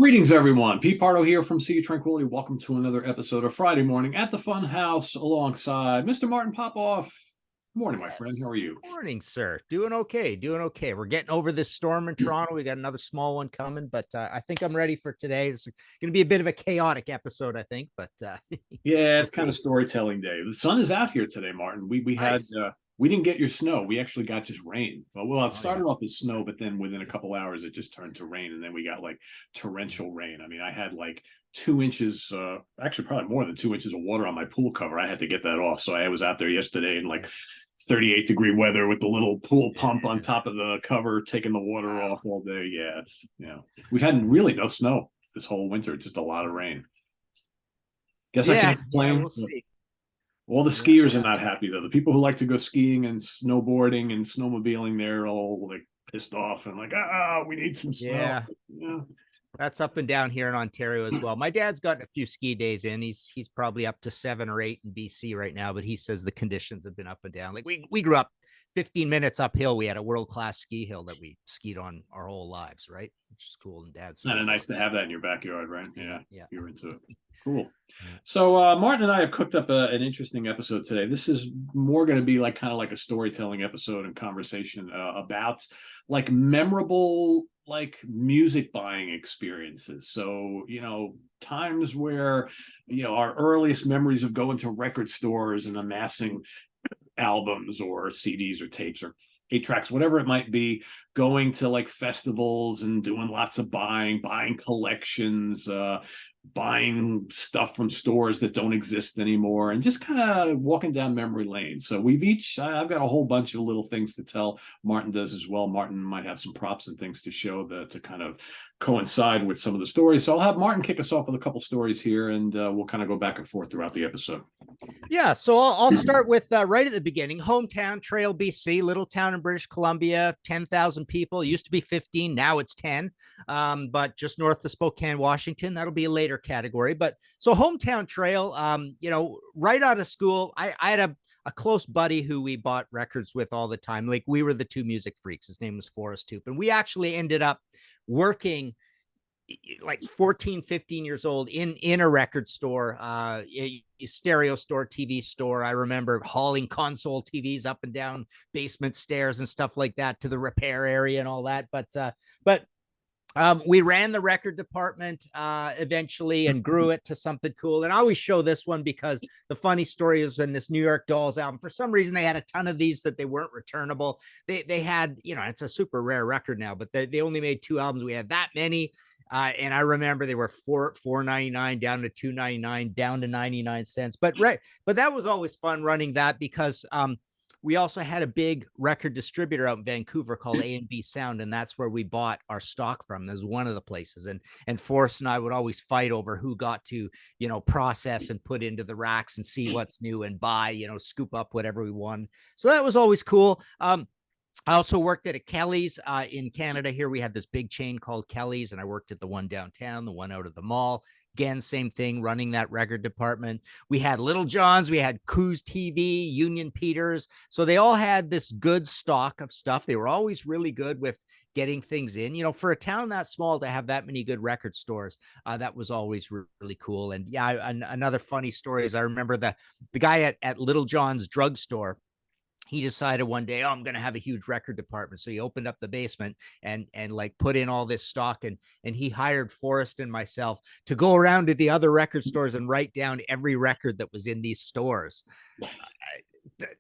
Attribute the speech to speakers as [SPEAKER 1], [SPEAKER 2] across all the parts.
[SPEAKER 1] Greetings, everyone. Pete Pardo here from Sea of Tranquility. Welcome to another episode of Friday Morning at the Fun House alongside Mr. Martin Popoff. Good morning, my friend. How
[SPEAKER 2] Yes.
[SPEAKER 1] are you?
[SPEAKER 2] Morning, sir. Doing okay. Doing okay. We're getting over this storm in Toronto. We got another small one coming, but I think I'm ready for today. It's going to be a bit of a chaotic episode, I think, but
[SPEAKER 1] Yeah,
[SPEAKER 2] we'll
[SPEAKER 1] it's kind
[SPEAKER 2] see.
[SPEAKER 1] of storytelling day. The sun is out here today, Martin. We had
[SPEAKER 2] Nice.
[SPEAKER 1] we didn't get your snow. We actually got just rain. Well, it
[SPEAKER 2] Oh yeah.
[SPEAKER 1] started off as snow, but then within a couple hours it just turned to rain, and then we got like torrential rain. I mean, I had like 2 inches, actually probably more than 2 inches of water on my pool cover. I had to get that off. So I was out there yesterday in like 38-degree weather with the little pool pump on
[SPEAKER 2] Yeah.
[SPEAKER 1] top of the cover, taking the water
[SPEAKER 2] Wow.
[SPEAKER 1] off all day. Yeah, we've had really no snow this whole winter, just a lot of rain. Guess I
[SPEAKER 2] Yeah.
[SPEAKER 1] can't
[SPEAKER 2] Yeah.
[SPEAKER 1] complain.
[SPEAKER 2] We'll see.
[SPEAKER 1] All the
[SPEAKER 2] Yeah.
[SPEAKER 1] skiers are not happy though. The people who like to go skiing and snowboarding and snowmobiling, they're all like pissed off and like, we need some snow.
[SPEAKER 2] Yeah.
[SPEAKER 1] Yeah.
[SPEAKER 2] That's up and down here in Ontario as well. My dad's got a few ski days in. He's probably up to 7 or 8 in BC right now, but he says the conditions have been up and down. Like we grew up 15 minutes uphill. We had a world-class ski hill that we skied on our whole lives, right? Which is cool. And dad still
[SPEAKER 1] Kind of nice
[SPEAKER 2] loves
[SPEAKER 1] to have that in your backyard, right? Yeah,
[SPEAKER 2] Yeah.
[SPEAKER 1] you're into it. Cool.
[SPEAKER 2] Yeah.
[SPEAKER 1] So Martin and I have cooked up an interesting episode today. This is more going to be like kind of like a storytelling episode and conversation about like memorable like music buying experiences. So times where our earliest memories of going to record stores and amassing albums or CDs or tapes or 8 tracks, whatever it might be, going to like festivals and doing lots of buying collections, buying stuff from stores that don't exist anymore, and just kind of walking down memory lane. So I've got a whole bunch of little things to tell. Martin does as well. Martin might have some props and things to show that to kind of coincide with some of the stories. So I'll have Martin kick us off with a couple stories here, and we'll kind of go back and forth throughout the episode.
[SPEAKER 2] Yeah, so I'll start with right at the beginning. Hometown, Trail, BC, little town in British Columbia, 10,000 people. It used to be 15, now it's 10, but just north of Spokane, Washington. That'll be a later category. But so hometown Trail, right out of school, I had a close buddy who we bought records with all the time. Like we were the two music freaks. His name was Forrest Toop. And we actually ended up working like 14, 15 years old in a record store, a stereo store, TV store. I remember hauling console TVs up and down basement stairs and stuff like that to the repair area and all that. But we ran the record department eventually and grew it to something cool. And I always show this one because the funny story is in this New York Dolls album, for some reason, they had a ton of these that they weren't returnable. They had, it's a super rare record now, but they only made 2 albums. We had that many. And I remember they were $4.99 down to $2.99 down to 99 cents. But that was always fun running that because we also had a big record distributor out in Vancouver called A&B Sound, and that's where we bought our stock from. That was one of the places. And Forrest and I would always fight over who got to, process and put into the racks and see what's new and buy, scoop up whatever we won. So that was always cool. I also worked at a Kelly's in Canada. Here we had this big chain called Kelly's, and I worked at the one downtown, the one out of the mall. Again, same thing, running that record department. We had Little John's, we had Coos TV, Union Peters. So they all had this good stock of stuff. They were always really good with getting things in. For a town that small to have that many good record stores, that was always really cool. And yeah, another funny story is I remember the guy at Little John's drugstore. He decided one day, I'm going to have a huge record department. So he opened up the basement and like put in all this stock, and he hired Forrest and myself to go around to the other record stores and write down every record that was in these stores.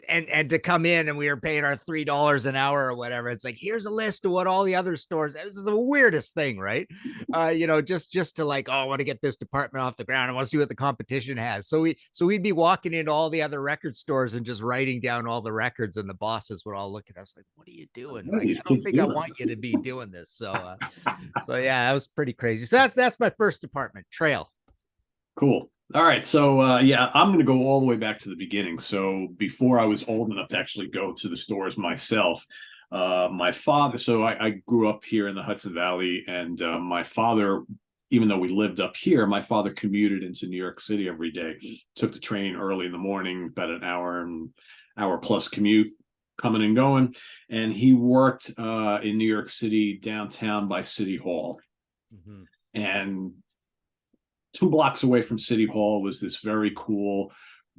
[SPEAKER 2] And to come in, and we were paying our $3 an hour or whatever. It's like, here's a list of what all the other stores. This is the weirdest thing, right? Just to like, I want to get this department off the ground. I want to see what the competition has. So we'd be walking into all the other record stores and just writing down all the records, and the bosses would all look at us like, what are you doing?
[SPEAKER 1] What are
[SPEAKER 2] Like,
[SPEAKER 1] these
[SPEAKER 2] I don't
[SPEAKER 1] kids
[SPEAKER 2] think I
[SPEAKER 1] doing?
[SPEAKER 2] want you to be doing this. So yeah, that was pretty crazy. So that's my first department, Trail.
[SPEAKER 1] Cool. All right. So I'm going to go all the way back to the beginning. So before I was old enough to actually go to the stores myself, my father. So I grew up here in the Hudson Valley, and my father, even though we lived up here, my father commuted into New York City every day. Took the train early in the morning, about an hour plus commute, coming and going, and he worked in New York City downtown by City Hall.
[SPEAKER 2] Mm-hmm.
[SPEAKER 1] And 2 blocks away from City Hall was this very cool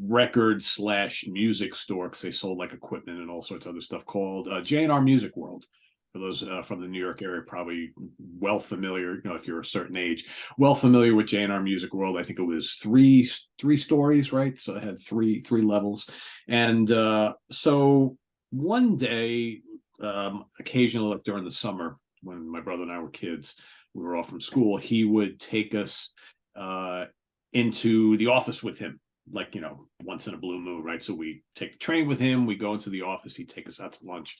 [SPEAKER 1] record slash music store, because they sold like equipment and all sorts of other stuff, called J&R Music World. For those from the New York area, probably well familiar, if you're a certain age, well familiar with J&R Music World. I think it was three stories, right? So it had three levels. And so one day, occasionally, like during the summer, when my brother and I were kids, we were off from school, he would take us into the office with him, like, once in a blue moon, right? So we take the train with him, we go into the office, he'd take us out to lunch,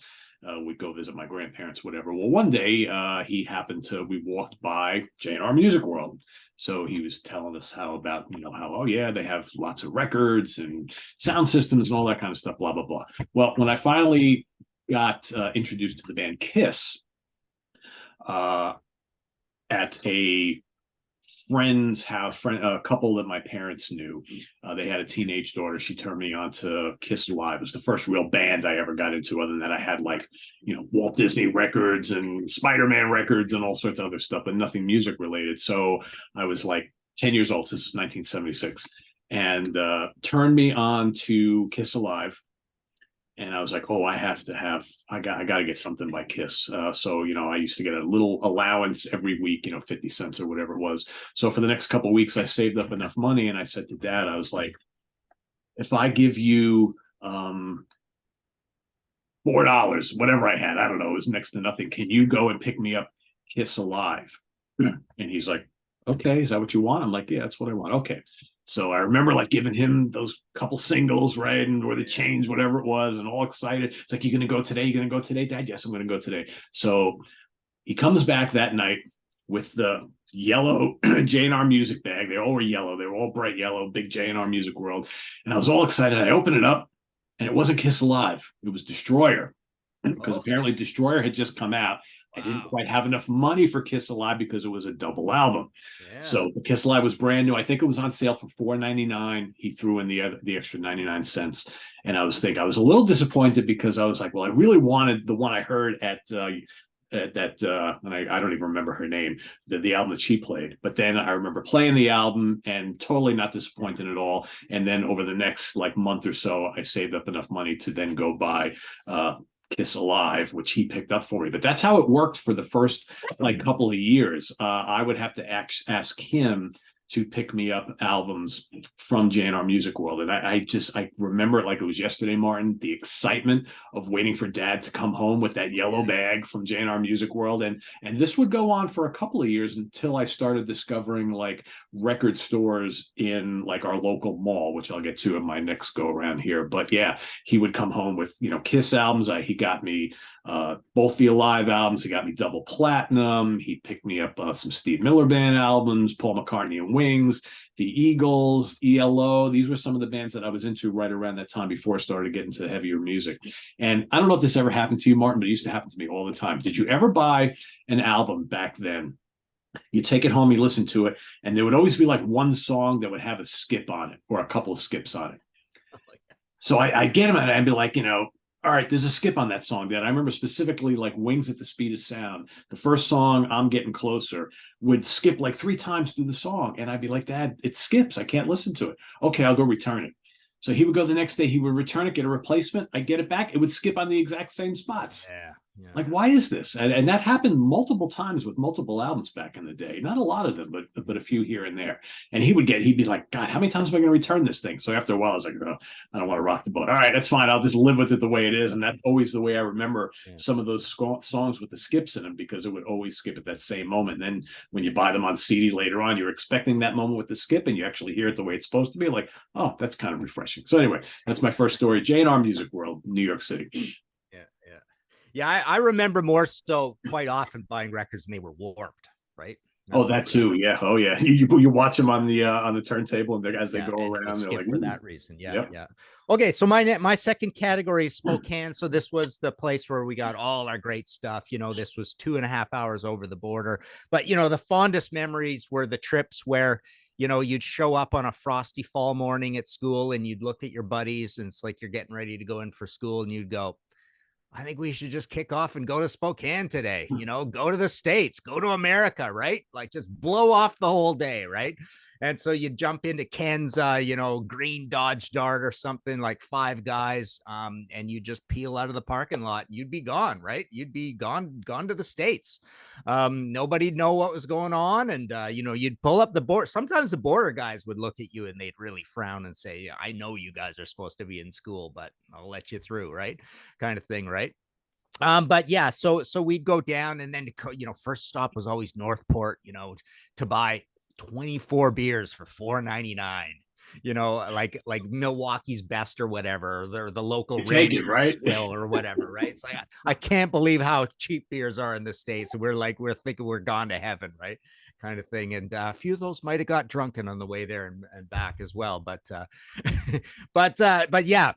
[SPEAKER 1] we'd go visit my grandparents, whatever. Well, one day we walked by J&R Music World. So he was telling us how, oh yeah, they have lots of records and sound systems and all that kind of stuff, blah, blah, blah. Well, when I finally got introduced to the band Kiss, at a friend's house, a couple that my parents knew. They had a teenage daughter. She turned me on to Kiss Live. It was the first real band I ever got into. Other than that, I had Walt Disney records and Spider-Man records and all sorts of other stuff, but nothing music related. So I was like 10 years old. This is 1976, and turned me on to Kiss Alive. And I was like, oh, I got to get something by Kiss. So, I used to get a little allowance every week, 50 cents or whatever it was. So for the next couple of weeks, I saved up enough money. And I said to Dad, I was like, if I give you $4, whatever I had, I don't know, it was next to nothing, can you go and pick me up Kiss Alive? And he's like, okay, is that what you want? I'm like, yeah, that's what I want. Okay. So I remember giving him those couple singles, right? And or the change, whatever it was, and all excited. It's like, you going to go today? You going to go today, Dad? Yes, I'm going to go today. So he comes back that night with the yellow J&R music bag. They all were yellow. They were all bright yellow, big J&R Music World. And I was all excited. I opened it up, and it wasn't Kiss Alive. It was Destroyer, because apparently Destroyer had just come out. I didn't quite have enough money for Kiss Alive because it was a double album. Yeah. So the Kiss Alive was brand new. I think it was on sale for $4.99. He threw in the extra 99 cents. And I was a little disappointed, because I was like, well, I really wanted the one I heard at that and I don't even remember her name, the album that she played. But then I remember playing the album and totally not disappointed at all. And then over the next month or so, I saved up enough money to then go buy Kiss Alive, which he picked up for me. But that's how it worked for the first couple of years. I would have to ask him to pick me up albums from J&R Music World. And I remember it like it was yesterday, Martin, the excitement of waiting for Dad to come home with that yellow bag from J&R Music World. And this would go on for a couple of years until I started discovering record stores in our local mall, which I'll get to in my next go around here. But yeah, he would come home with, Kiss albums. He got me both the Alive albums. He got me double platinum. He picked me up some Steve Miller Band albums, Paul McCartney and Wings, the Eagles, ELO. These were some of the bands that I was into right around that time before I started getting to heavier music. And I don't know if this ever happened to you, Martin, but it used to happen to me all the time. Did you ever buy an album back then? You take it home, you listen to it, and there would always be one song that would have a skip on it or a couple of skips on it. So I get them and I'd be like, all right, there's a skip on that song. That I remember specifically, Wings at the Speed of Sound. The first song, I'm Getting Closer, would skip 3 times through the song. And I'd be like, Dad, it skips. I can't listen to it. Okay, I'll go return it. So he would go the next day, he would return it, get a replacement. I'd get it back. It would skip on the exact same spots.
[SPEAKER 2] Yeah.
[SPEAKER 1] Why is this? And that happened multiple times with multiple albums back in the day. Not a lot of them, but a few here and there. And he'd be like, God, how many times am I going to return this thing? So after a while, I was like, oh, I don't want to rock the boat. All right, that's fine. I'll just live with it the way it is. And that's always the way I remember some of those songs with the skips in them, because it would always skip at that same moment. And then when you buy them on CD later on, you're expecting that moment with the skip, and you actually hear it the way it's supposed to be. Oh, that's kind of refreshing. So anyway, that's my first story. J&R Music World, New York City.
[SPEAKER 2] Yeah, I remember more so quite often buying records and they were warped, right?
[SPEAKER 1] That too. Yeah. Oh yeah. You watch them on the turntable, and as they go around, they're
[SPEAKER 2] for that reason. Yeah. Okay. So my second category is Spokane. So this was the place where we got all our great stuff. This was 2.5 hours over the border, but the fondest memories were the trips where, you'd show up on a frosty fall morning at school and you'd look at your buddies, and it's like you're getting ready to go in for school, and you'd go, I think we should just kick off and go to Spokane today, go to the States, go to America, right? Like just blow off the whole day, right? And so you jump into Ken's, green Dodge Dart or something like Five Guys, and you just peel out of the parking lot. You'd be gone, right? You'd be gone to the States. Nobody'd know what was going on. And, you'd pull up the border. Sometimes the border guys would look at you and they'd really frown and say, yeah, I know you guys are supposed to be in school, but I'll let you through, right? Kind of thing, right? But yeah, so we'd go down, and then first stop was always Northport, to buy 24 beers for $4.99. Like Milwaukee's Best or whatever, or the local
[SPEAKER 1] Take it, right?
[SPEAKER 2] Swill or whatever, right? It's like I can't believe how cheap beers are in the States. And we're thinking we're gone to heaven, right? Kind of thing. And a few of those might have got drunken on the way there and back as well. But but yeah.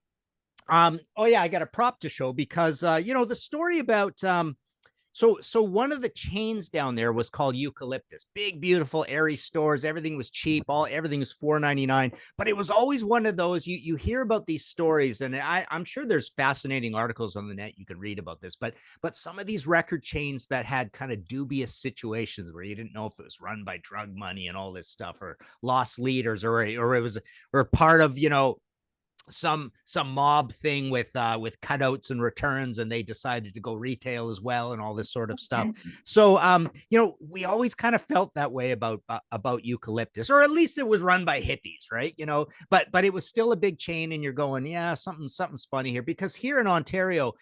[SPEAKER 2] Oh yeah, I got a prop to show because the story about so one of the chains down there was called Eucalyptus. Big, beautiful, airy stores. Everything was cheap. Everything was $4.99. But it was always one of those you hear about these stories, and I'm sure there's fascinating articles on the net you can read about this. But some of these record chains that had kind of dubious situations where you didn't know if it was run by drug money and all this stuff, or lost leaders, or it was or part of some mob thing with cutouts and returns, and they decided to go retail as well and all this sort of stuff. So we always kind of felt that way about Eucalyptus, or at least it was run by hippies, right? But it was still a big chain, and you're going, yeah, something's funny here, because here in Ontario,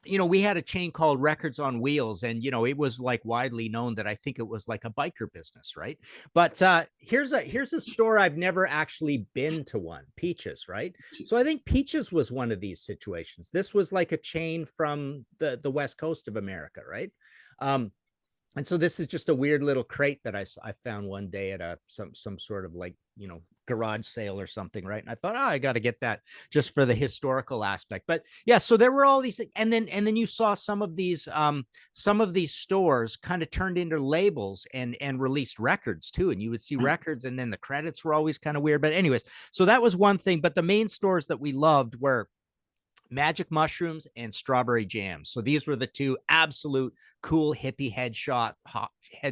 [SPEAKER 2] we had a chain called Records on Wheels, and it was like widely known that I think it was like a biker business, right? But here's a store I've never actually been to one, Peaches, right? So I think Peaches was one of these situations. This was like a chain from the West Coast of America, right? And so this is just a weird little crate that I found one day at some sort of like, garage sale or something, right? And I thought, I got to get that just for the historical aspect. But yeah, so there were all these things. And then you saw some of these stores kind of turned into labels and released records too. And you would see records, and then the credits were always kind of weird. But anyways, so that was one thing. But the main stores that we loved were Magic Mushrooms and Strawberry Jams. So these were the two absolute cool hippie head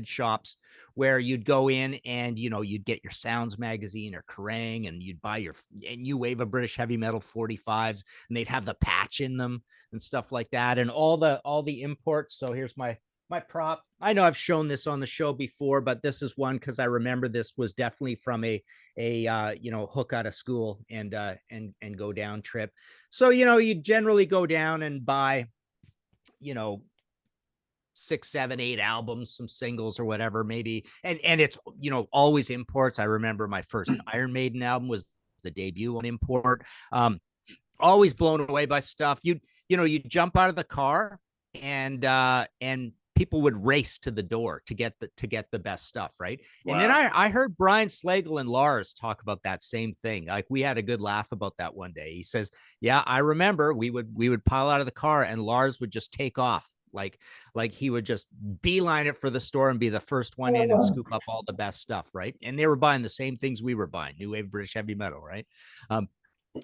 [SPEAKER 2] shops where you'd go in and you'd get your Sounds magazine or Kerrang, and you'd buy your New Wave of British Heavy Metal 45s, and they'd have the patch in them and stuff like that, and all the imports. So here's my prop. I know I've shown this on the show before, but this is one because I remember this was definitely from a hook out of school and go down trip. So you generally go down and buy 6, 7, 8 albums, some singles or whatever, maybe, and it's always imports. I remember my first Iron Maiden album was the debut on import. Always blown away by stuff. You'd jump out of the car, and people would race to the door to get the best stuff, right? Wow. And then I heard Brian Slagle and Lars talk about that same thing. Like, we had a good laugh about that one day. He says, yeah, I remember we would pile out of the car, and Lars would just take off. Like he would just beeline it for the store and be the first one in and scoop up all the best stuff, right? And they were buying the same things we were buying, New Wave British Heavy Metal, right?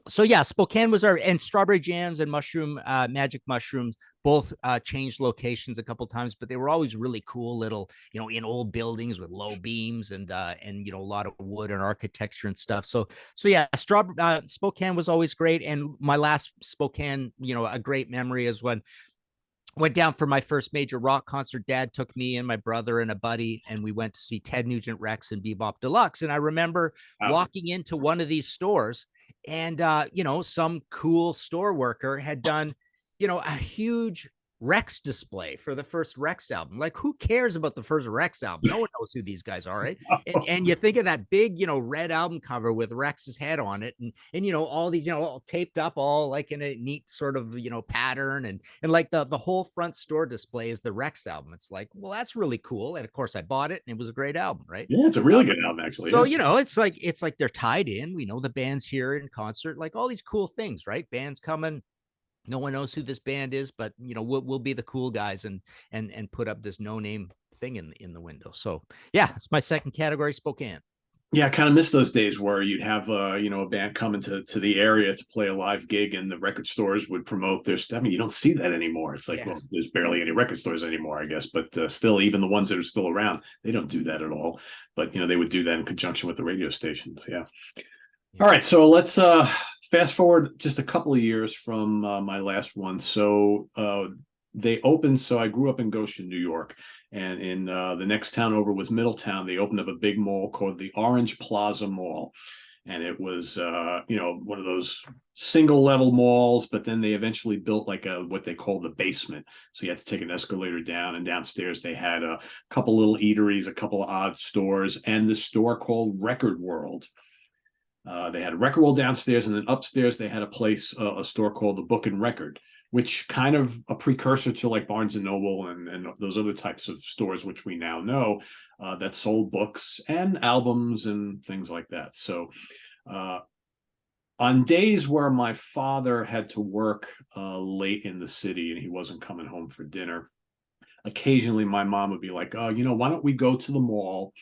[SPEAKER 2] So yeah, Spokane was and Strawberry Jams and Magic Mushrooms both changed locations a couple times, but they were always really cool little, in old buildings with low beams and a lot of wood and architecture and stuff. So yeah, Spokane was always great. And my last Spokane, a great memory is when went down for my first major rock concert. Dad took me and my brother and a buddy, and we went to see Ted Nugent Rex and Bebop Deluxe. And I remember walking into one of these stores, and some cool store worker had done a huge Rex display for the first Rex album. Like, who cares about the first Rex album? No one knows who these guys are, right? And you think of that big red album cover with Rex's head on it, and all these all taped up, all like in a neat sort of pattern, and like the whole front store display is the Rex album. It's like, well, that's really cool. And of course I bought it, and it was a great album, right?
[SPEAKER 1] Yeah, it's a really good album, actually.
[SPEAKER 2] So it's like they're tied in. We know the band's here in concert, like all these cool things, right? Band's coming. No one knows who this band is, but we'll be the cool guys and put up this no name thing in the window. So yeah, it's my second category, Spokane.
[SPEAKER 1] Yeah, I kind of miss those days where you'd have a band coming to the area to play a live gig, and the record stores would promote their stuff. I mean, you don't see that anymore. It's like,
[SPEAKER 2] Yeah.
[SPEAKER 1] well, there's barely any record stores anymore, I guess. But still, even the ones that are still around, they don't do that at all. But they would do that in conjunction with the radio stations. Yeah.
[SPEAKER 2] Yeah.
[SPEAKER 1] All right, so let's fast forward just a couple of years from my last one. So they opened. So I grew up in Goshen, New York, and in the next town over was Middletown. They opened up a big mall called the Orange Plaza Mall, and it was one of those single level malls. But then they eventually built like a what they call the basement. So you had to take an escalator down, and downstairs they had a couple little eateries, a couple of odd stores, and the store called Record World. They had a record roll downstairs, and then upstairs they had a store called the Book and Record, which kind of a precursor to like Barnes and Noble and those other types of stores, which we now know that sold books and albums and things like that. So uh, on days where my father had to work late in the city and he wasn't coming home for dinner, occasionally my mom would be like, "Oh, why don't we go to the mall?"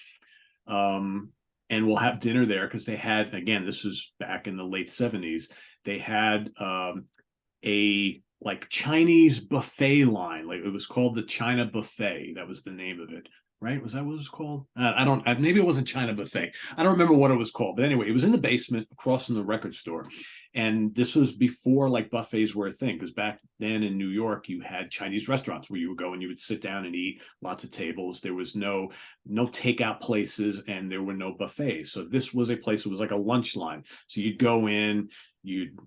[SPEAKER 1] Um, and we'll have dinner there because they had, again, this was back in the late 70s. They had a like Chinese buffet line. Like it was called the China Buffet. That was the name of it, right? Was that what it was called? I don't. Maybe it wasn't China Buffet. I don't remember what it was called. But anyway, it was in the basement across from the record store, and this was before like buffets were a thing. Because back then in New York, you had Chinese restaurants where you would go and you would sit down and eat, lots of tables. There was no takeout places, and there were no buffets. So this was a place. It was like a lunch line. So you'd go in,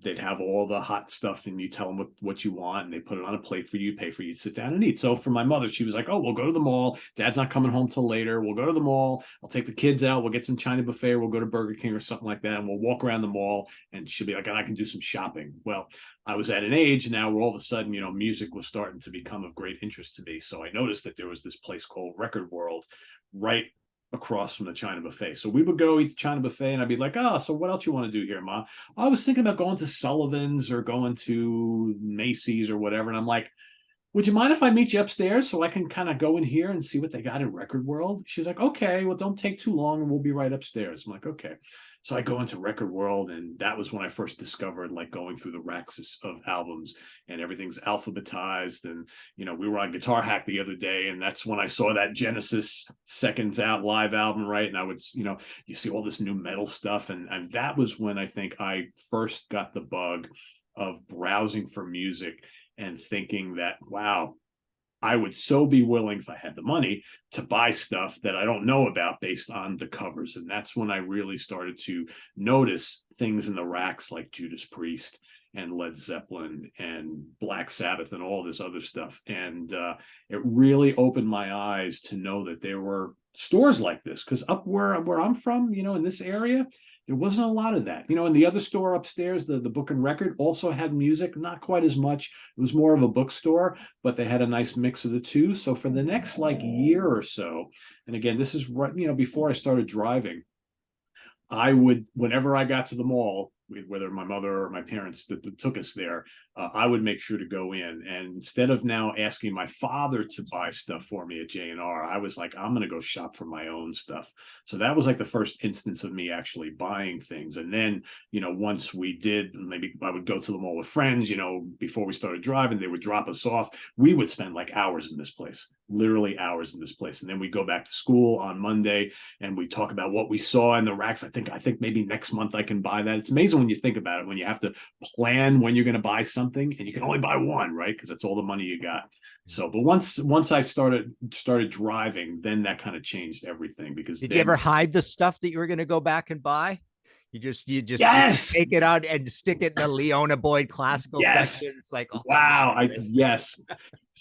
[SPEAKER 1] they'd have all the hot stuff, and you tell them what you want, and they put it on a plate for you, pay for you to sit down and eat. So for my mother, she was like, "Oh, we'll go to the mall. Dad's not coming home till later. We'll go to the mall. I'll take the kids out. We'll get some China buffet, or we'll go to Burger King or something like that, and we'll walk around the mall." And she'll be like, "And I can do some shopping." Well, I was at an age now where all of a sudden, music was starting to become of great interest to me. So I noticed that there was this place called Record World right across from the China buffet. So we would go eat the China buffet, and I'd be like, "Oh, so what else you want to do here, Ma?" I was thinking about going to Sullivan's or going to Macy's or whatever. And I'm like, "Would you mind if I meet you upstairs so I can kind of go in here and see what they got in Record World?" She's like, "Okay, well, don't take too long and we'll be right upstairs." I'm like, "Okay." So I go into Record World, and that was when I first discovered like going through the racks of albums, and everything's alphabetized. And we were on Guitar Hack the other day, and that's when I saw that Genesis Seconds Out live album, right? And I would, you see all this new metal stuff, and that was when I think I first got the bug of browsing for music and thinking that, wow, I would so be willing, if I had the money, to buy stuff that I don't know about based on the covers. And that's when I really started to notice things in the racks like Judas Priest and Led Zeppelin and Black Sabbath and all this other stuff. And it really opened my eyes to know that there were stores like this, because up where I'm from, in this area, there wasn't a lot of that. In the other store upstairs, the Book and Record also had music, not quite as much. It was more of a bookstore, but they had a nice mix of the two. So for the next like year or so, and again, this is right, before I started driving, I would, whenever I got to the mall, whether my mother or my parents that took us there, I would make sure to go in. And instead of now asking my father to buy stuff for me at J&R, I was like, I'm going to go shop for my own stuff. So that was like the first instance of me actually buying things. And then, once we did, maybe I would go to the mall with friends, before we started driving, they would drop us off. We would spend like hours in this place, literally hours in this place. And then we go back to school on Monday, and we talk about what we saw in the racks. I think maybe next month I can buy that. It's amazing when you think about it, when you have to plan when you're going to buy something, and you can only buy one, right? Because that's all the money you got. So, but once I started driving, then that kind of changed everything. Because
[SPEAKER 2] Did you ever hide the stuff that you were going to go back and buy? You just
[SPEAKER 1] yes,
[SPEAKER 2] take it out and stick it in the Leona Boyd classical
[SPEAKER 1] yes,
[SPEAKER 2] section. It's like, oh,
[SPEAKER 1] wow, yes,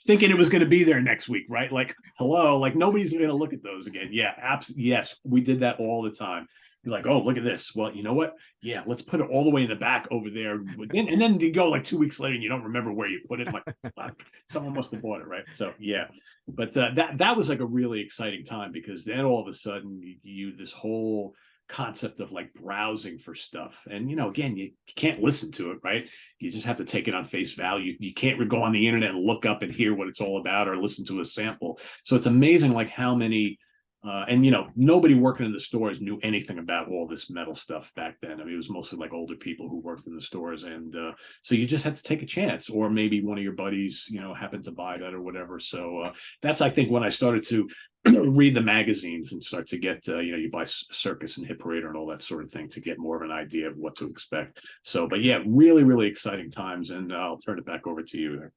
[SPEAKER 1] thinking it was going to be there next week, right? Like, hello, like nobody's going to look at those again. Yeah, absolutely. Yes, we did that all the time. You're like, "Oh, look at this." Well, you know what? Yeah, let's put it all the way in the back over there. And then you go like 2 weeks later and you don't remember where you put it. Like, wow, someone must have bought it, right? So yeah, but that was like a really exciting time, because then all of a sudden you this whole concept of like browsing for stuff. And again, you can't listen to it, right? You just have to take it on face value. You can't go on the internet and look up and hear what it's all about or listen to a sample. So it's amazing like how many And nobody working in the stores knew anything about all this metal stuff back then. I mean, it was mostly like older people who worked in the stores, and so you just had to take a chance, or maybe one of your buddies, happened to buy that or whatever. So that's, I think, when I started to read the magazines and start to get, you buy Circus and Hit Parader and all that sort of thing to get more of an idea of what to expect. So, but yeah, really, really exciting times, and I'll turn it back over to you there.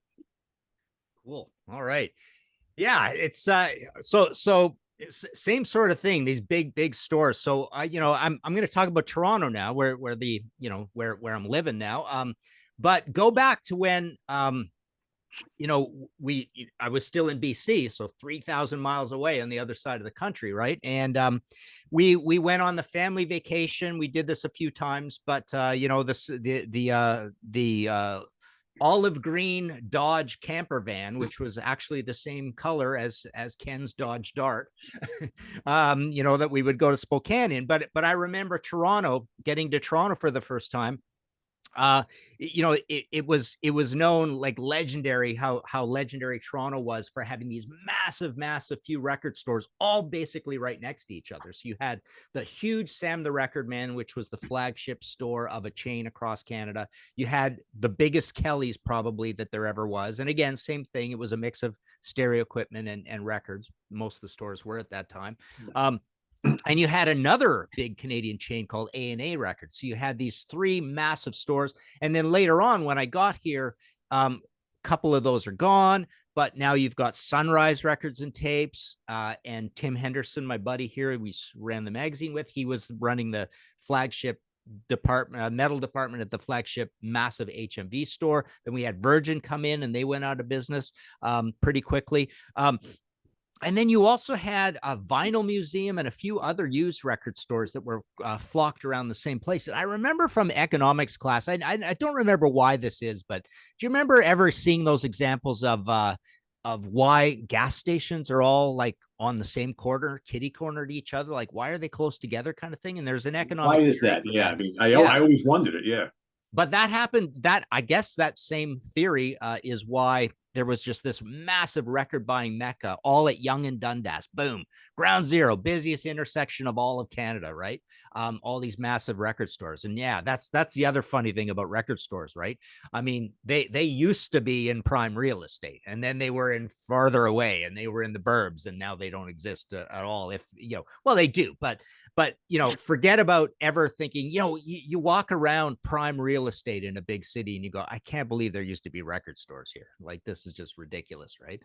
[SPEAKER 2] Cool. All right. Yeah, it's so same sort of thing, these big stores. So I'm going to talk about Toronto now, where the where I'm living now. But go back to when I was still in BC, so 3,000 miles away on the other side of the country, right? And we went on the family vacation. We did this a few times, but the olive green Dodge camper van, which was actually the same color as Ken's Dodge Dart, that we would go to Spokane in. But I remember getting to Toronto for the first time. It was known, like, legendary, how legendary Toronto was for having these massive few record stores all basically right next to each other. So you had the huge Sam the Record Man, which was the flagship store of a chain across Canada. You had the biggest Kelly's probably that there ever was, and again, same thing, it was a mix of stereo equipment and records. Most of the stores were at that time. And you had another big Canadian chain called A&A Records. So you had these three massive stores. And then later on, when I got here, a couple of those are gone. But now you've got Sunrise Records and Tapes, and Tim Henderson, my buddy here, we ran the magazine with. He was running the flagship metal department at the flagship massive HMV store. Then we had Virgin come in, and they went out of business pretty quickly. And then you also had a vinyl museum and a few other used record stores that were flocked around the same place. And I remember from economics class, I don't remember why this is, but do you remember ever seeing those examples of why gas stations are all like on the same corner, kitty corner to each other? Like, why are they close together, kind of thing? And there's an economic.
[SPEAKER 1] Why is that? Yeah, I mean, I always wondered it. Yeah.
[SPEAKER 2] But that happened. I guess that same theory is why there was just this massive record buying mecca, all at Yonge and Dundas. Boom, ground zero, busiest intersection of all of Canada, right? All these massive record stores. And yeah, that's the other funny thing about record stores, right? I mean, they used to be in prime real estate, and then they were in farther away, and they were in the burbs, and now they don't exist at all. If well, they do, but forget about ever thinking. You walk around prime real estate in a big city, and you go, I can't believe there used to be record stores here. Like, this is just ridiculous, right?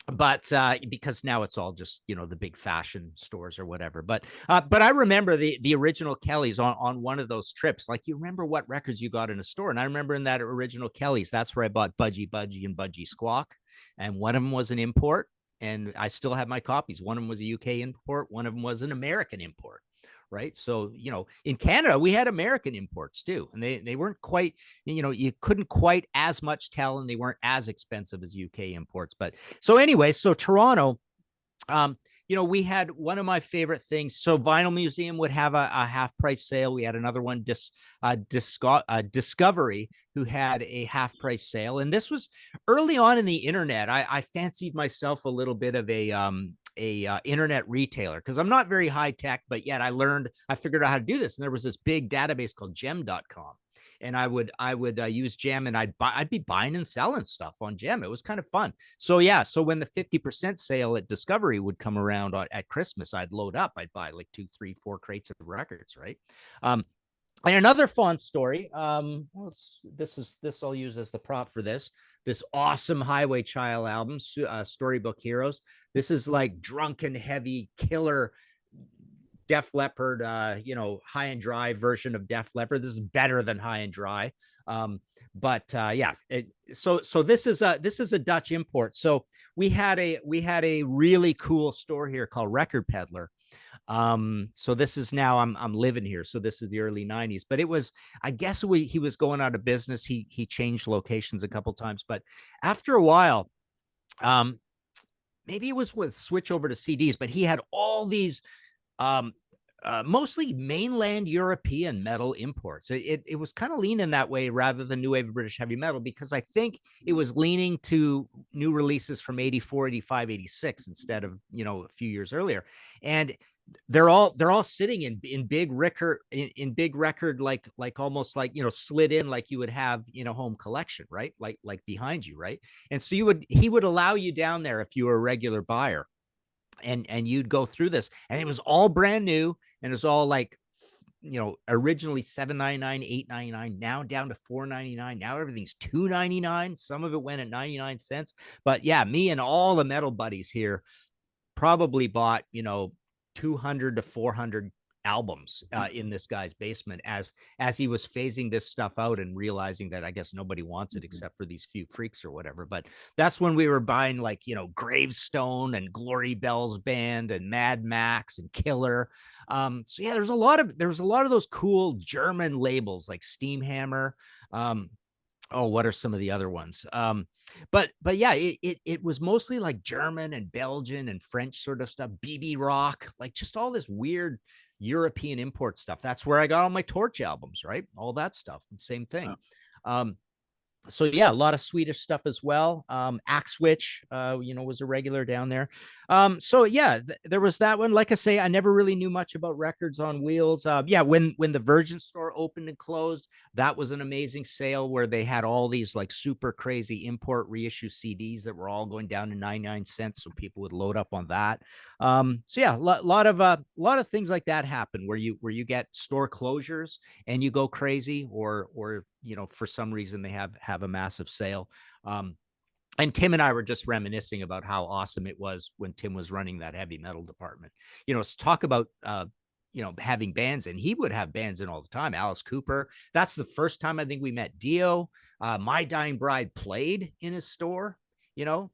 [SPEAKER 2] But because now it's all just the big fashion stores or whatever. But I remember the original Kelly's on one of those trips. Like, you remember what records you got in a store, and I remember in that original Kelly's, that's where I bought Budgie Budgie and Budgie Squawk, and one of them was an import, and I still have my copies. One of them was a UK import, one of them was an American import. Right. So, in Canada, we had American imports too, and they weren't quite, you couldn't quite as much tell, and they weren't as expensive as UK imports. But so anyway, so Toronto, we had one of my favorite things. So Vinyl Museum would have a half price sale. We had another one, Discovery, who had a half price sale. And this was early on in the internet. I fancied myself a little bit of a internet retailer, because I'm not very high tech, but yet I figured out how to do this. And there was this big database called gem.com. And I would use Gem, and I'd be buying and selling stuff on Gem. It was kind of fun. So yeah, so when the 50% sale at Discovery would come around at Christmas, I'd load up. I'd buy like 2, 3, 4 crates of records, right? And another fun story. This I'll use as the prop for this awesome Highway Child album, Storybook Heroes. This is like drunken, heavy, killer Def Leppard, High and Dry version of Def Leppard. This is better than High and Dry. Yeah. So this is a Dutch import. So we had a really cool store here called Record Peddler. So this is now I'm living here. So this is the early 90s, but it was, I guess he was going out of business. He changed locations a couple times, but after a while, maybe it was with switch over to CDs, but he had all these, mostly mainland European metal imports. It was kind of leaning that way rather than new wave of British heavy metal, because I think it was leaning to new releases from 84, 85, 86 instead of, a few years earlier. And they're all sitting in big record, in big record, like almost like, slid in like you would have home collection, right? Like behind you, right? And so he would allow you down there if you were a regular buyer, and you'd go through this, and it was all brand new, and it was all like, originally $7.99, $8.99, now down to $4.99. Now everything's $2.99. Some of it went at 99 cents. But yeah, me and all the metal buddies here probably bought 200 to 400 albums in this guy's basement as he was phasing this stuff out and realizing that I guess nobody wants it except for these few freaks or whatever. But that's when we were buying like Gravestone and Glory Bells Band and Mad Max and Killer. So yeah, there's a lot of those cool German labels like Steamhammer. What are some of the other ones? But yeah, it was mostly like German and Belgian and French sort of stuff, BB rock, like just all this weird European import stuff. That's where I got all my Torch albums, right? All that stuff, same thing. So yeah, a lot of Swedish stuff as well. Axe Witch, was a regular down there. So yeah, there was that one. Like I say, I never really knew much about Records on Wheels. Yeah, when the Virgin store opened and closed, that was an amazing sale where they had all these like super crazy import reissue CDs that were all going down to 99 cents, so people would load up on that. So yeah, a lot of things like that happen where you get store closures and you go crazy, or for some reason they have a massive sale. And Tim and I were just reminiscing about how awesome it was when Tim was running that heavy metal department. Talk about having bands, and he would have bands in all the time. Alice Cooper. That's the first time I think we met Dio. My Dying Bride played in his store.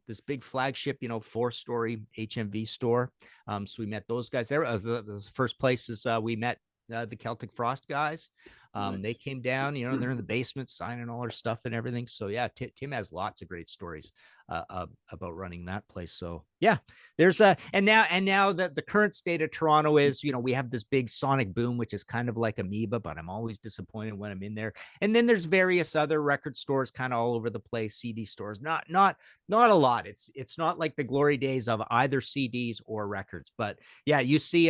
[SPEAKER 2] This big flagship, 4-story HMV store. So we met those guys there. The first places we met the Celtic Frost guys. Nice. They came down, they're in the basement signing all our stuff and everything. So yeah, Tim has lots of great stories about running that place. So yeah, there's and now that the current state of Toronto is, we have this big sonic boom, which is kind of like amoeba, but I'm always disappointed when I'm in there. And then there's various other record stores kind of all over the place, CD stores, not a lot. It's not like the glory days of either CDs or records, but yeah, you see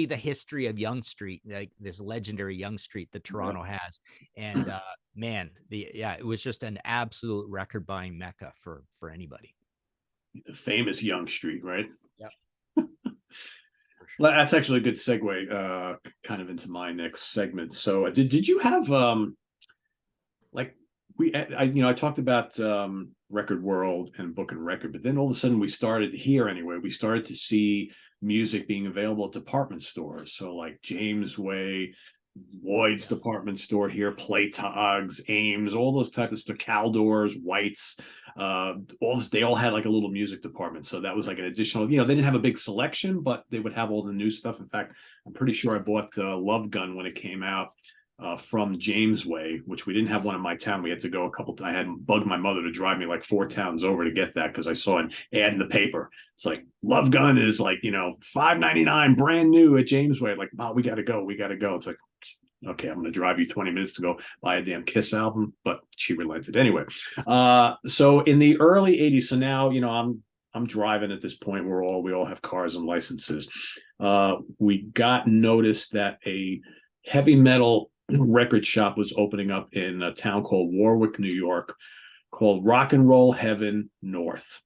[SPEAKER 2] the history of Yonge Street, like this legendary Yonge Street that Toronto has. And man, it was just an absolute record buying mecca for anybody.
[SPEAKER 1] The famous Yonge Street, right?
[SPEAKER 2] Yep.
[SPEAKER 1] Sure. That's actually a good segue kind of into my next segment. So did you have I talked about Record World and Book and Record, but then all of a sudden we started to see music being available at department stores. So like James Way, Lloyd's department store here, Playtogs, Ames, all those types of stuff, Caldors, Whites, they all had like a little music department. So that was like an additional, they didn't have a big selection, but they would have all the new stuff. In fact, I'm pretty sure I bought Love Gun when it came out from James Way, which we didn't have one in my town. We had to go I had bugged my mother to drive me like 4 towns over to get that because I saw an ad in the paper. It's like Love Gun is like, $5.99 brand new at James Way. Like, we got to go. It's like, okay, I'm going to drive you 20 minutes to go buy a damn Kiss album, but she relented anyway. So in the early 80s, so now, I'm driving at this point where we all have cars and licenses. We got noticed that a heavy metal record shop was opening up in a town called Warwick, New York, called Rock and Roll Heaven North.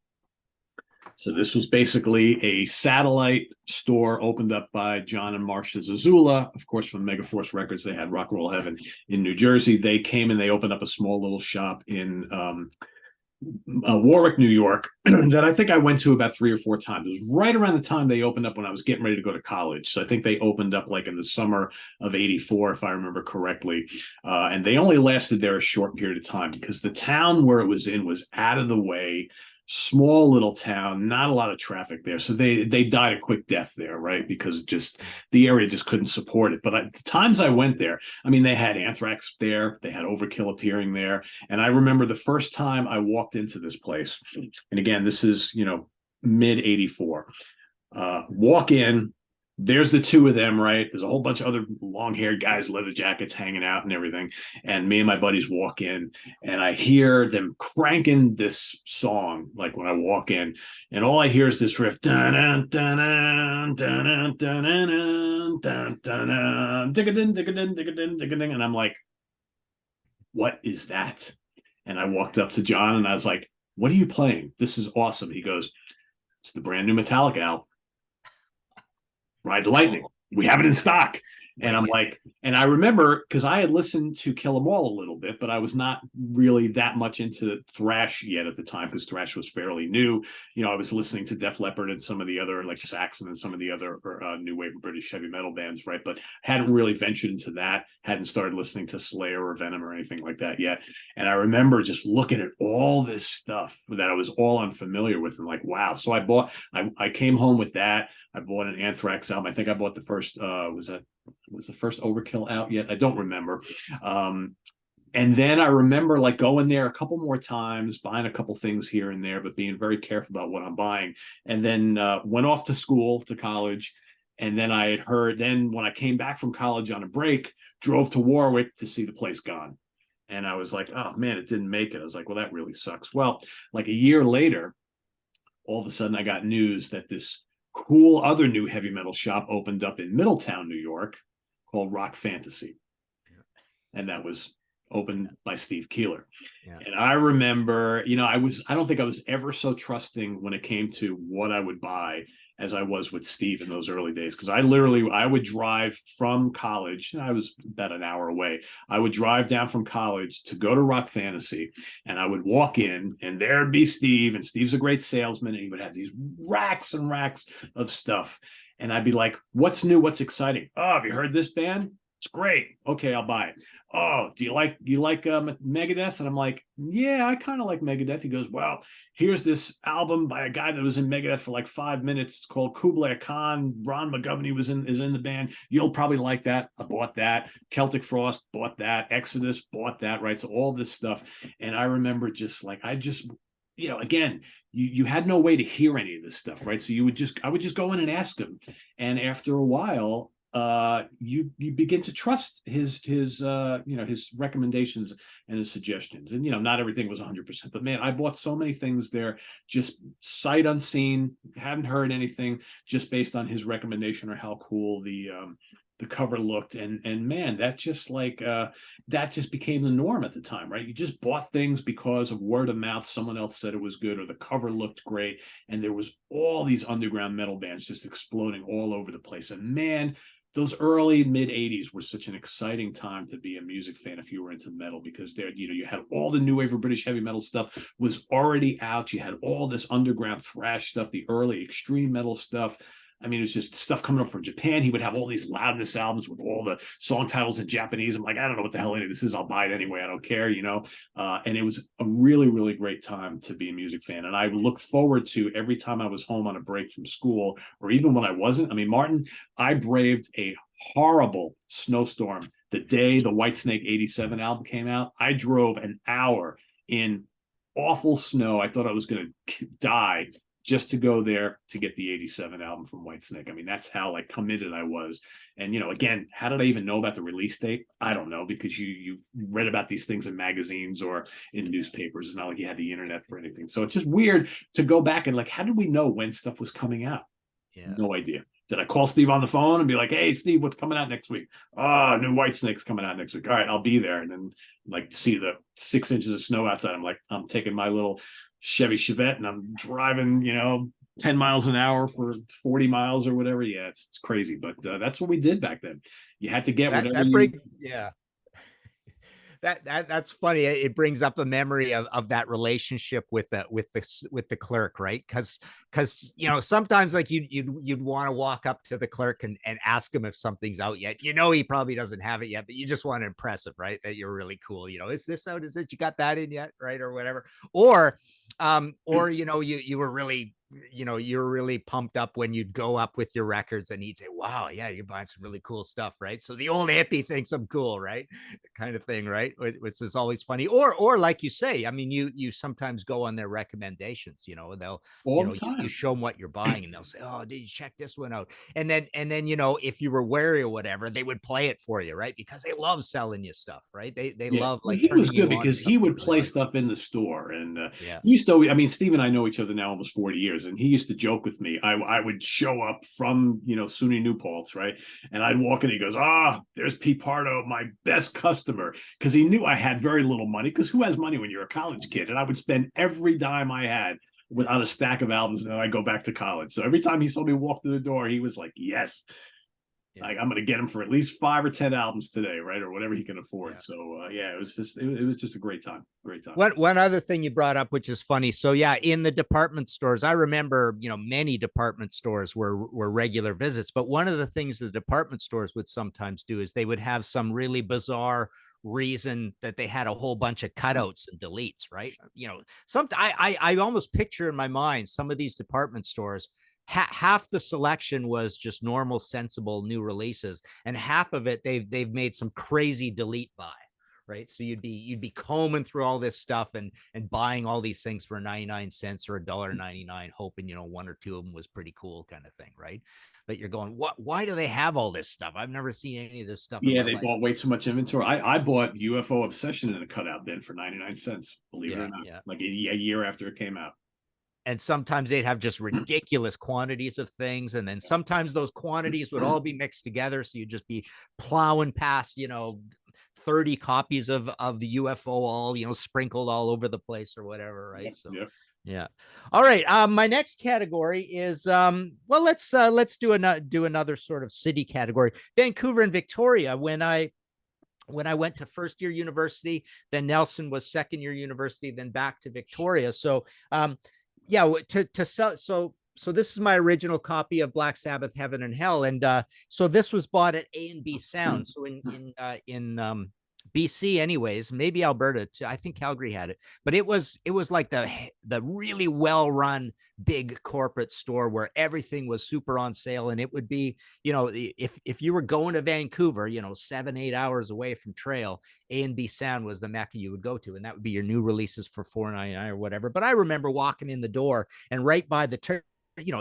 [SPEAKER 1] So this was basically a satellite store opened up by John and Marcia Zazula, of course, from Megaforce Records. They had Rock and Roll Heaven in New Jersey. They came and they opened up a small little shop in Warwick, New York, that I think I went to about 3 or 4 times. It was right around the time they opened up when I was getting ready to go to college. So I think they opened up like in the summer of 84, if I remember correctly. And they only lasted there a short period of time because the town where it was in was out of the way, small little town, not a lot of traffic there. So they died a quick death there, right? Because just the area just couldn't support it. But the times I went there, I mean, they had Anthrax there, they had Overkill appearing there. And I remember the first time I walked into this place, and again, this is, mid 84, walk in, there's the two of them, right? There's a whole bunch of other long-haired guys, leather jackets hanging out and everything. And me and my buddies walk in, and I hear them cranking this song like when I walk in, and all I hear is this riff, and I'm like, what is that? And I walked up to John and I was like, what are you playing? This is awesome. He goes, it's the brand new Metallica album, Ride the Lightning. We have it in stock. And I'm like, and I remember because I had listened to Kill 'Em All a little bit, but I was not really that much into thrash yet at the time because thrash was fairly new. You know, I was listening to Def Leppard and some of the other, like Saxon and some of the other new wave of British heavy metal bands, right? But hadn't really ventured into that, hadn't started listening to Slayer or Venom or anything like that yet. And I remember just looking at all this stuff that I was all unfamiliar with and like, wow. So I came home with that. I bought an Anthrax album. I think I bought the first, was the first Overkill out yet? I don't remember. And then I remember like going there a couple more times, buying a couple things here and there, but being very careful about what I'm buying. And then went off to school, to college. And then I had heard, then when I came back from college on a break, drove to Warwick to see The Place Gone. And I was like, oh man, it didn't make it. I was like, well, that really sucks. Well, like a year later, all of a sudden I got news that this cool other new heavy metal shop opened up in Middletown, New York, called Rock Fantasy. And that was opened by Steve Keeler. Yeah. And I remember, you know, I don't think I was ever so trusting when it came to what I would buy as I was with Steve in those early days. Because I would drive from college. I was about an hour away. I would drive down from college to go to Rock Fantasy, and I would walk in, and there'd be Steve, and Steve's a great salesman, and he would have these racks and racks of stuff. And I'd be like, what's new? What's exciting? Oh, have you heard this band? It's great. Okay, I'll buy it. Oh, do you like Megadeth? And I'm like, yeah, I kind of like Megadeth. He goes, well, here's this album by a guy that was in Megadeth for like 5 minutes. It's called Kublai Khan. Ron McGovney is in the band. You'll probably like that. I bought that. Celtic Frost, bought that. Exodus, bought that. Right. So all this stuff. And I remember just like, you know, again, you had no way to hear any of this stuff, right? So I would just go in and ask him. And after a while, you begin to trust his recommendations and his suggestions. And, you know, not everything was 100%, but man, I bought so many things there, just sight unseen, hadn't heard anything, just based on his recommendation or how cool the cover looked. And man, that just became the norm at the time, right? You just bought things because of word of mouth. Someone else said it was good, or the cover looked great. And there was all these underground metal bands just exploding all over the place. And man, those early mid 80s were such an exciting time to be a music fan if you were into metal, because there, you know, you had all the new wave of British heavy metal stuff was already out. You had all this underground thrash stuff, the early extreme metal stuff. I mean, it's just stuff coming up from Japan. He would have all these Loudness albums with all the song titles in Japanese. I'm like, I don't know what the hell any of this is. I'll buy it anyway. I don't care, you know? And it was a really, really great time to be a music fan. And I looked forward to every time I was home on a break from school, or even when I wasn't. I mean, Martin, I braved a horrible snowstorm the day the Whitesnake 87 album came out. I drove an hour in awful snow. I thought I was going to die just to go there to get the 87 album from Whitesnake. I mean, that's how like committed I was. And, you know, again, how did I even know about the release date? I don't know, because you've read about these things in magazines or in newspapers. It's not like you had the internet for anything. So it's just weird to go back and like, how did we know when stuff was coming out? Yeah. No idea. Did I call Steve on the phone and be like, hey, Steve, what's coming out next week? Oh, new Whitesnake's coming out next week. All right, I'll be there. And then like see the 6 inches of snow outside. I'm like, I'm taking my little Chevy Chevette and I'm driving, you know, 10 miles an hour for 40 miles or whatever. Yeah, it's crazy. But that's what we did back then. You had to get whatever
[SPEAKER 2] yeah. That's funny. It brings up a memory of that relationship with the clerk, right? Because you know, sometimes like you'd want to walk up to the clerk and ask him if something's out yet. You know, he probably doesn't have it yet, but you just want to impress him, right? That you're really cool. You know, is this out? Is it? You got that in yet? Right? Or whatever. Or you know, you were really you're really pumped up when you'd go up with your records and he'd say, wow, yeah, you're buying some really cool stuff, right? So the old hippie thinks I'm cool, right? Kind of thing, right? Which is always funny. Or like you say, I mean, you sometimes go on their recommendations, they'll,
[SPEAKER 1] all the
[SPEAKER 2] you
[SPEAKER 1] time.
[SPEAKER 2] show them what you're buying and they'll say, oh, did you check this one out? And then, if you were wary or whatever, they would play it for you, right? Because they love selling you stuff, right? They
[SPEAKER 1] Yeah,
[SPEAKER 2] love
[SPEAKER 1] well,
[SPEAKER 2] like
[SPEAKER 1] he was
[SPEAKER 2] turning
[SPEAKER 1] good
[SPEAKER 2] you on to
[SPEAKER 1] because he
[SPEAKER 2] something you
[SPEAKER 1] would
[SPEAKER 2] really
[SPEAKER 1] play
[SPEAKER 2] like.
[SPEAKER 1] stuff in the store, and
[SPEAKER 2] Yeah.
[SPEAKER 1] he used to. I mean, Steve and I know each other now almost 40 years, and he used to joke with me. I would show up from SUNY New Paltz, right, and I'd walk in. He goes, there's Pete Pardo, my best customer, because he knew I had very little money. Because who has money when you're a college kid? And I would spend every dime I had on a stack of albums, and then I go back to college. So every time he saw me walk through the door, he was like, yes.
[SPEAKER 2] Yeah.
[SPEAKER 1] Like, I'm going to get him for at least 5 or 10 albums today, right, or whatever he can afford.
[SPEAKER 2] Yeah.
[SPEAKER 1] So yeah, it was just a great time, great time.
[SPEAKER 2] One other thing you brought up, which is funny. So yeah, in the department stores, I remember, many department stores were regular visits. But one of the things the department stores would sometimes do is they would have some really bizarre reason that they had a whole bunch of cutouts and deletes, right? I almost picture in my mind some of these department stores. Half the selection was just normal, sensible new releases, and half of it they've made some crazy delete buy, right? So you'd be combing through all this stuff and buying all these things for 99 cents or $1.99, hoping one or two of them was pretty cool, kind of thing, right? But you're going, what? Why do they have all this stuff? I've never seen any of this stuff in
[SPEAKER 1] Yeah,
[SPEAKER 2] my
[SPEAKER 1] they
[SPEAKER 2] life.
[SPEAKER 1] bought way too much inventory. I bought UFO Obsession in a cutout bin for 99 cents, believe it
[SPEAKER 2] Yeah,
[SPEAKER 1] or not,
[SPEAKER 2] yeah.
[SPEAKER 1] like a year after it came out.
[SPEAKER 2] And sometimes they'd have just ridiculous quantities of things, and then sometimes those quantities would all be mixed together, so you'd just be plowing past 30 copies of the UFO, all sprinkled all over the place or whatever, right?
[SPEAKER 1] Yep,
[SPEAKER 2] So
[SPEAKER 1] yep.
[SPEAKER 2] yeah. All right, my next category is well, let's do another sort of city category. Vancouver and Victoria. When I went to first year university, then Nelson was second year university, then back to Victoria. So yeah, to sell. So this is my original copy of Black Sabbath, Heaven and Hell, and so this was bought at A&B Sound. So in BC, anyways, maybe Alberta too. I think Calgary had it, but it was like the really well run big corporate store where everything was super on sale, and it would be if you were going to Vancouver, 7-8 hours away from Trail, A&B Sound was the mecca you would go to, and that would be your new releases for $4.99 or whatever. But I remember walking in the door, and right by the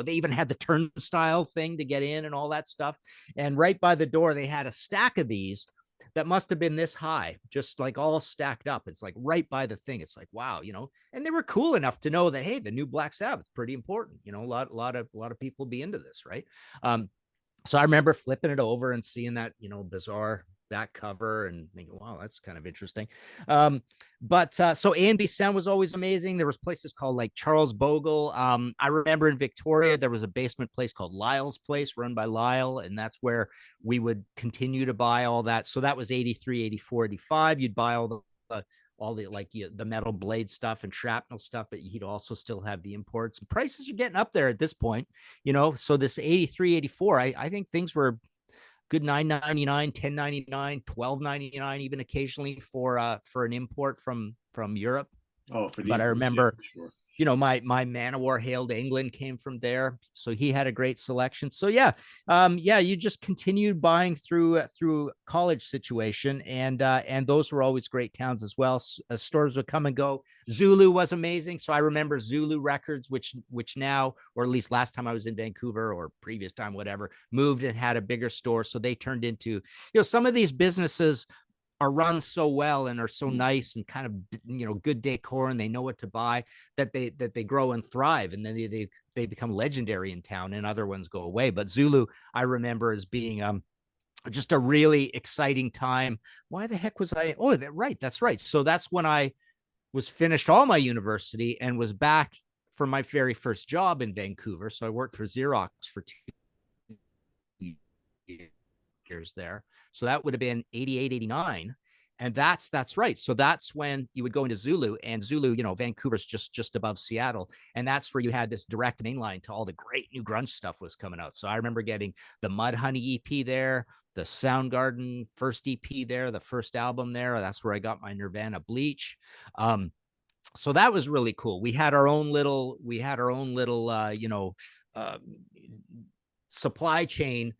[SPEAKER 2] they even had the turnstile thing to get in and all that stuff. And right by the door, they had a stack of these that must have been this high, just like all stacked up. It's like right by the thing. It's like, wow, and they were cool enough to know that, hey, the new Black Sabbath, pretty important. A lot of people be into this, right? So I remember flipping it over and seeing that, bizarre back cover and thinking, wow, that's kind of interesting. But so A&B Sound was always amazing. There was places called like Charles Bogle. I remember in Victoria, there was a basement place called Lyle's Place run by Lyle. And that's where we would continue to buy all that. So that was 83, 84, 85. You'd buy all the like the metal blade stuff and shrapnel stuff, but he'd also still have the imports. Prices are getting up there at this point, so this 83, 84, I think things were good, $9.99, $10.99, $12.99, even occasionally for an import from Europe.
[SPEAKER 1] Oh, for the
[SPEAKER 2] But I
[SPEAKER 1] imports, yeah,
[SPEAKER 2] remember,
[SPEAKER 1] for sure.
[SPEAKER 2] my Manowar Hailed England came from there, so he had a great selection. So yeah, you just continued buying through college situation, and those were always great towns as well. Stores would come and go. Zulu was amazing, so I remember Zulu Records, which now, or at least last time I was in Vancouver, or previous time, whatever, moved and had a bigger store, so they turned into some of these businesses are run so well and are so nice and kind of good decor, and they know what to buy, that they grow and thrive, and then they become legendary in town, and other ones go away. But Zulu, I remember as being just a really exciting time. Why the heck was I? Oh, that's right. So that's when I was finished all my university and was back for my very first job in Vancouver. So I worked for Xerox for 2 years there. So that would have been 88, 89. And that's right. So that's when you would go into Zulu, and Zulu, Vancouver's just above Seattle. And that's where you had this direct main line to all the great new grunge stuff was coming out. So I remember getting the Mudhoney EP there, the Soundgarden first EP there, the first album there. That's where I got my Nirvana Bleach. So that was really cool. We had our own little uh, supply chain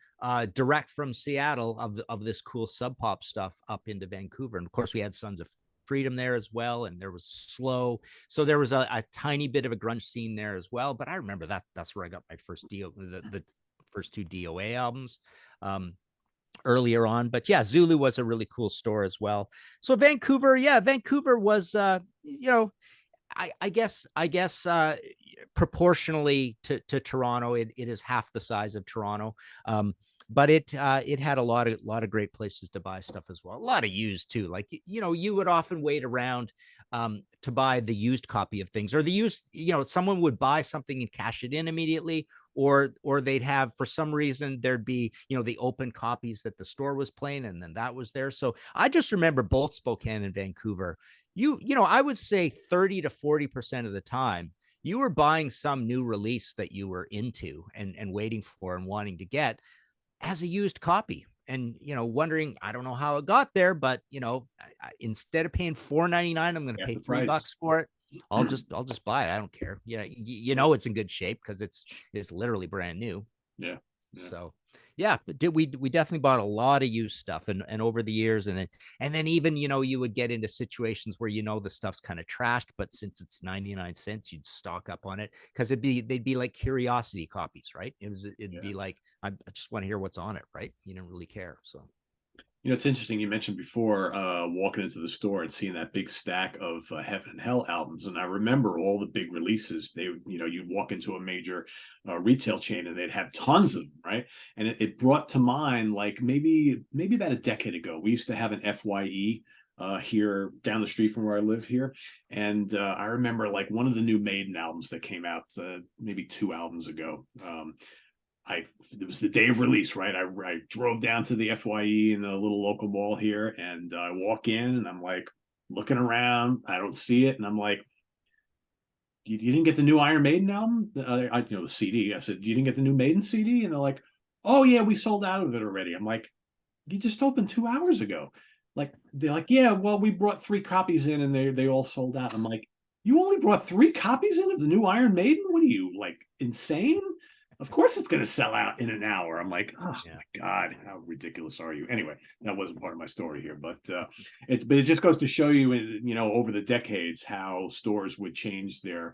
[SPEAKER 2] direct from Seattle of this cool Sub Pop stuff up into Vancouver. And of course, we had Sons of Freedom there as well, and there was Slow. So there was a tiny bit of a grunge scene there as well. But I remember that's where I got my first the first two DOA albums. Earlier on, but yeah, Zulu was a really cool store as well. So Vancouver, yeah, Vancouver was I guess proportionally to Toronto, it is half the size of Toronto. But it had a lot of great places to buy stuff as well. A lot of used too. Like you would often wait around to buy the used copy of things, or the used. Someone would buy something and cash it in immediately, or they'd have, for some reason, there'd be the open copies that the store was playing, and then that was there. So I just remember both Spokane and Vancouver. I would say 30 to 40% of the time you were buying some new release that you were into and waiting for and wanting to get as a used copy, and wondering, I don't know how it got there, but instead of paying $4.99, I'm going to pay $3 for it. I'll just buy it. I don't care. It's in good shape because it's literally brand new.
[SPEAKER 1] Yeah.
[SPEAKER 2] So yeah, we definitely bought a lot of used stuff, and over the years, and then even you would get into situations where the stuff's kind of trashed, but since it's 99 cents, you'd stock up on it because they'd be like curiosity copies, right? It'd be like, I just want to hear what's on it, right? You don't really care. So
[SPEAKER 1] It's interesting. You mentioned before walking into the store and seeing that big stack of Heaven and Hell albums, and I remember all the big releases. You'd walk into a major retail chain and they'd have tons of them, right? And it brought to mind, like maybe about a decade ago, we used to have an FYE here down the street from where I live here, and I remember like one of the new Maiden albums that came out maybe 2 albums ago. It was the day of release, right? I drove down to the FYE in the little local mall here, and I walk in and I'm like looking around. I don't see it. And I'm like, you didn't get the new Iron Maiden album? The CD. I said, you didn't get the new Maiden CD? And they're like, oh yeah, we sold out of it already. I'm like, you just opened 2 hours ago. Like, they're like, yeah, well, we brought 3 copies in and they all sold out. I'm like, you only brought 3 copies in of the new Iron Maiden? What are you, like, insane? Of course it's going to sell out in an hour. I'm like, oh yeah. My God, how ridiculous are you? Anyway, that wasn't part of my story here, but it just goes to show you, over the decades, how stores would change the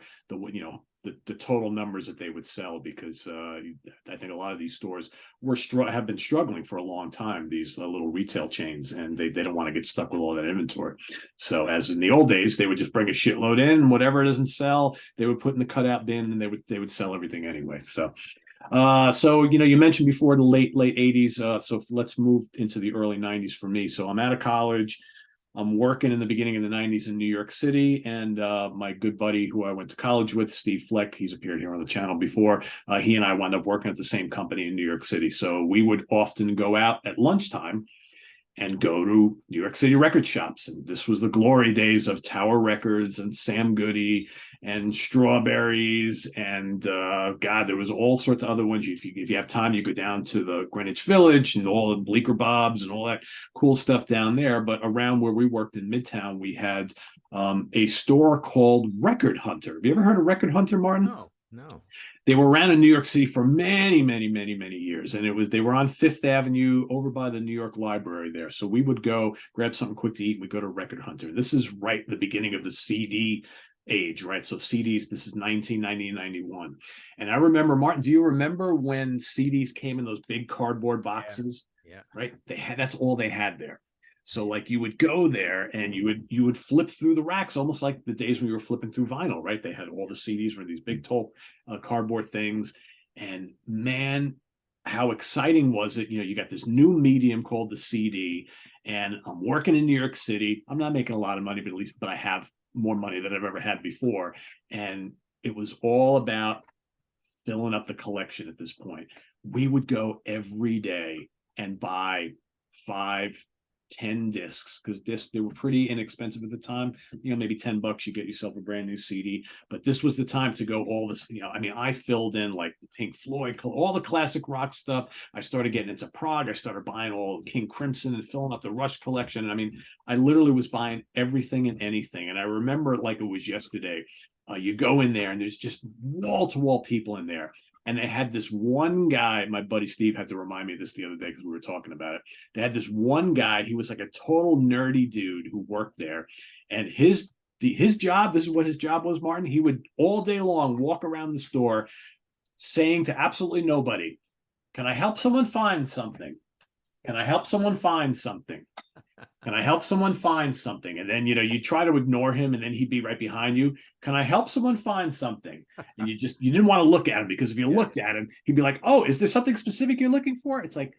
[SPEAKER 1] total numbers that they would sell, because I think a lot of these stores have been struggling for a long time, these little retail chains, and they don't want to get stuck with all that inventory. So as in the old days, they would just bring a shitload in, and whatever doesn't sell, they would put in the cutout bin, and they would sell everything anyway. So you mentioned before the late 80s. So let's move into the early 90s for me. So I'm out of college. I'm working in the beginning of the 90s in New York City, and my good buddy who I went to college with, Steve Fleck, he's appeared here on the channel before. He and I wound up working at the same company in New York City. So we would often go out at lunchtime and go to New York City record shops. And this was the glory days of Tower Records and Sam Goody and Strawberries. And God, there was all sorts of other ones. If you have time, you go down to the Greenwich Village and all the Bleecker Bobs and all that cool stuff down there. But around where we worked in Midtown, we had a store called Record Hunter. Have you ever heard of Record Hunter, Martin?
[SPEAKER 2] No.
[SPEAKER 1] They were around in New York City for many, many, many, many years. And they were on Fifth Avenue over by the New York Library there. So we would go grab something quick to eat. We go to Record Hunter. This is right the beginning of the CD age, right? So CDs, this is 1990, 91. And I remember, Martin, do you remember when CDs came in those big cardboard boxes?
[SPEAKER 2] Yeah.
[SPEAKER 1] Right? That's all they had there. So like you would go there and you would flip through the racks, almost like the days when you were flipping through vinyl, right? They had all the CDs were these big tall cardboard things. And man, how exciting was it? You got this new medium called the CD, and I'm working in New York City. I'm not making a lot of money, but I have more money than I've ever had before. And it was all about filling up the collection at this point. We would go every day and buy 5, 10 discs, because discs, they were pretty inexpensive at the time. Maybe $10, you get yourself a brand new CD. But this was the time to go all this, I mean, I filled in like the Pink Floyd, all the classic rock stuff. I started getting into prog. I started buying all King Crimson and filling up the Rush collection. And I mean, I literally was buying everything and anything. And I remember it like it was yesterday. You go in there and there's just wall-to-wall people in there. And they had this one guy, my buddy Steve had to remind me of this the other day because we were talking about it. They had this one guy, he was like a total nerdy dude who worked there. And his job, this is what his job was, Martin. He would all day long walk around the store saying to absolutely nobody, "Can I help someone find something? Can I help someone find something? Can I help someone find something?" And then, you try to ignore him and then he'd be right behind you. "Can I help someone find something?" And you didn't want to look at him, because if you looked at him, he'd be like, "Oh, is there something specific you're looking for?" It's like,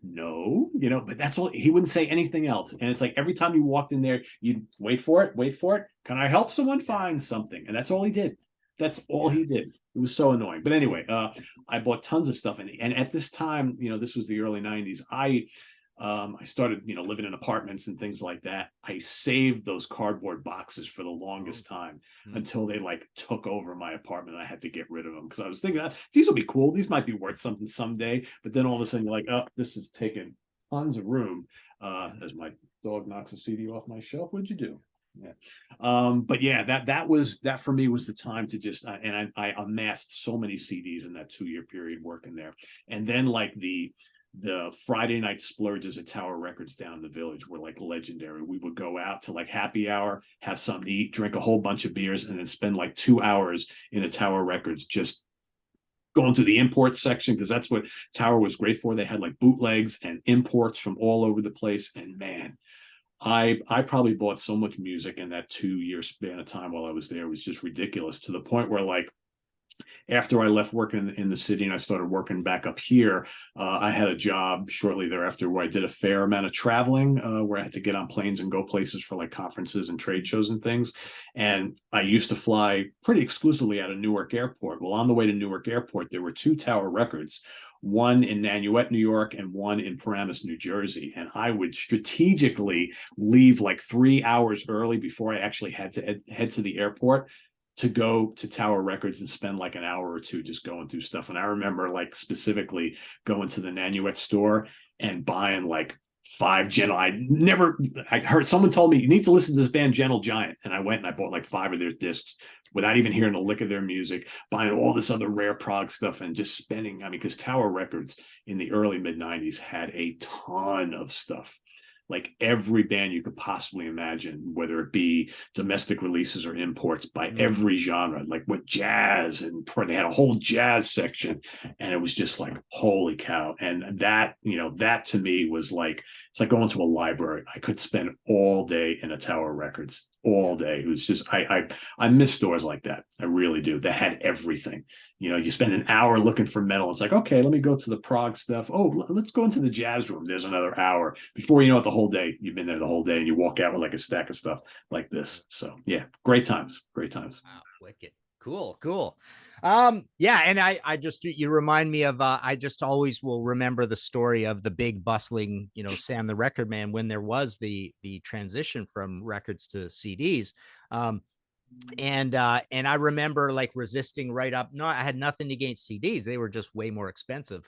[SPEAKER 1] no, but that's all. He wouldn't say anything else. And it's like every time you walked in there, you'd wait for it. "Can I help someone find something?" And that's all he did. That's all he did. It was so annoying. But anyway, I bought tons of stuff. And at this time, this was the early 90s. I started, living in apartments and things like that. I saved those cardboard boxes for the longest time until they like took over my apartment. I had to get rid of them because I was thinking, these will be cool. These might be worth something someday. But then all of a sudden you're like, oh, this is taking tons of room. As my dog knocks a CD off my shelf. What'd you do? Yeah. But yeah, that for me was the time to just, and I amassed so many CDs in that 2-year period working there. And then like the Friday night splurges at Tower Records down in the Village were like legendary. We would go out to like happy hour, have something to eat, drink a whole bunch of beers, and then spend like 2 hours in a Tower Records just going through the import section, because that's what Tower was great for. They had like bootlegs and imports from all over the place. And man, I probably bought so much music in that 2-year span of time while I was there. It was just ridiculous, to the point where like after I left working in the city and I started working back up here, I had a job shortly thereafter where I did a fair amount of traveling, where I had to get on planes and go places for like conferences and trade shows and things. And I used to fly pretty exclusively out of Newark Airport. Well, on the way to Newark Airport, there were 2 Tower Records, one in Nanuet, New York, and one in Paramus, New Jersey. And I would strategically leave like 3 hours early before I actually had to head to the airport to go to Tower Records and spend like an hour or two just going through stuff. And I remember like specifically going to the Nanuet store and buying like 5 Gentle. I heard someone told me, you need to listen to this band Gentle Giant. And I went and I bought like 5 of their discs without even hearing a lick of their music, buying all this other rare prog stuff and just spending, because Tower Records in the early mid 90s had a ton of stuff. Like every band you could possibly imagine, whether it be domestic releases or imports, by every genre, like with jazz, and they had a whole jazz section, and it was just like, holy cow. And that, that to me was like, it's like going to a library. I could spend all day in a Tower Records, all day. It was just, I miss stores like that. I really do. That had everything. You spend an hour looking for metal. It's like, okay, let me go to the prog stuff. Oh, let's go into the jazz room. There's another hour. Before you know it, the whole day, you've been there the whole day, and you walk out with like a stack of stuff like this. So yeah, great times.
[SPEAKER 2] Wow, wicked. Cool. Yeah, and I just, you remind me of, I just always will remember the story of the big bustling, Sam the Record Man, when there was the transition from records to CDs. And I remember like resisting right up. No, I had nothing against CDs. They were just way more expensive.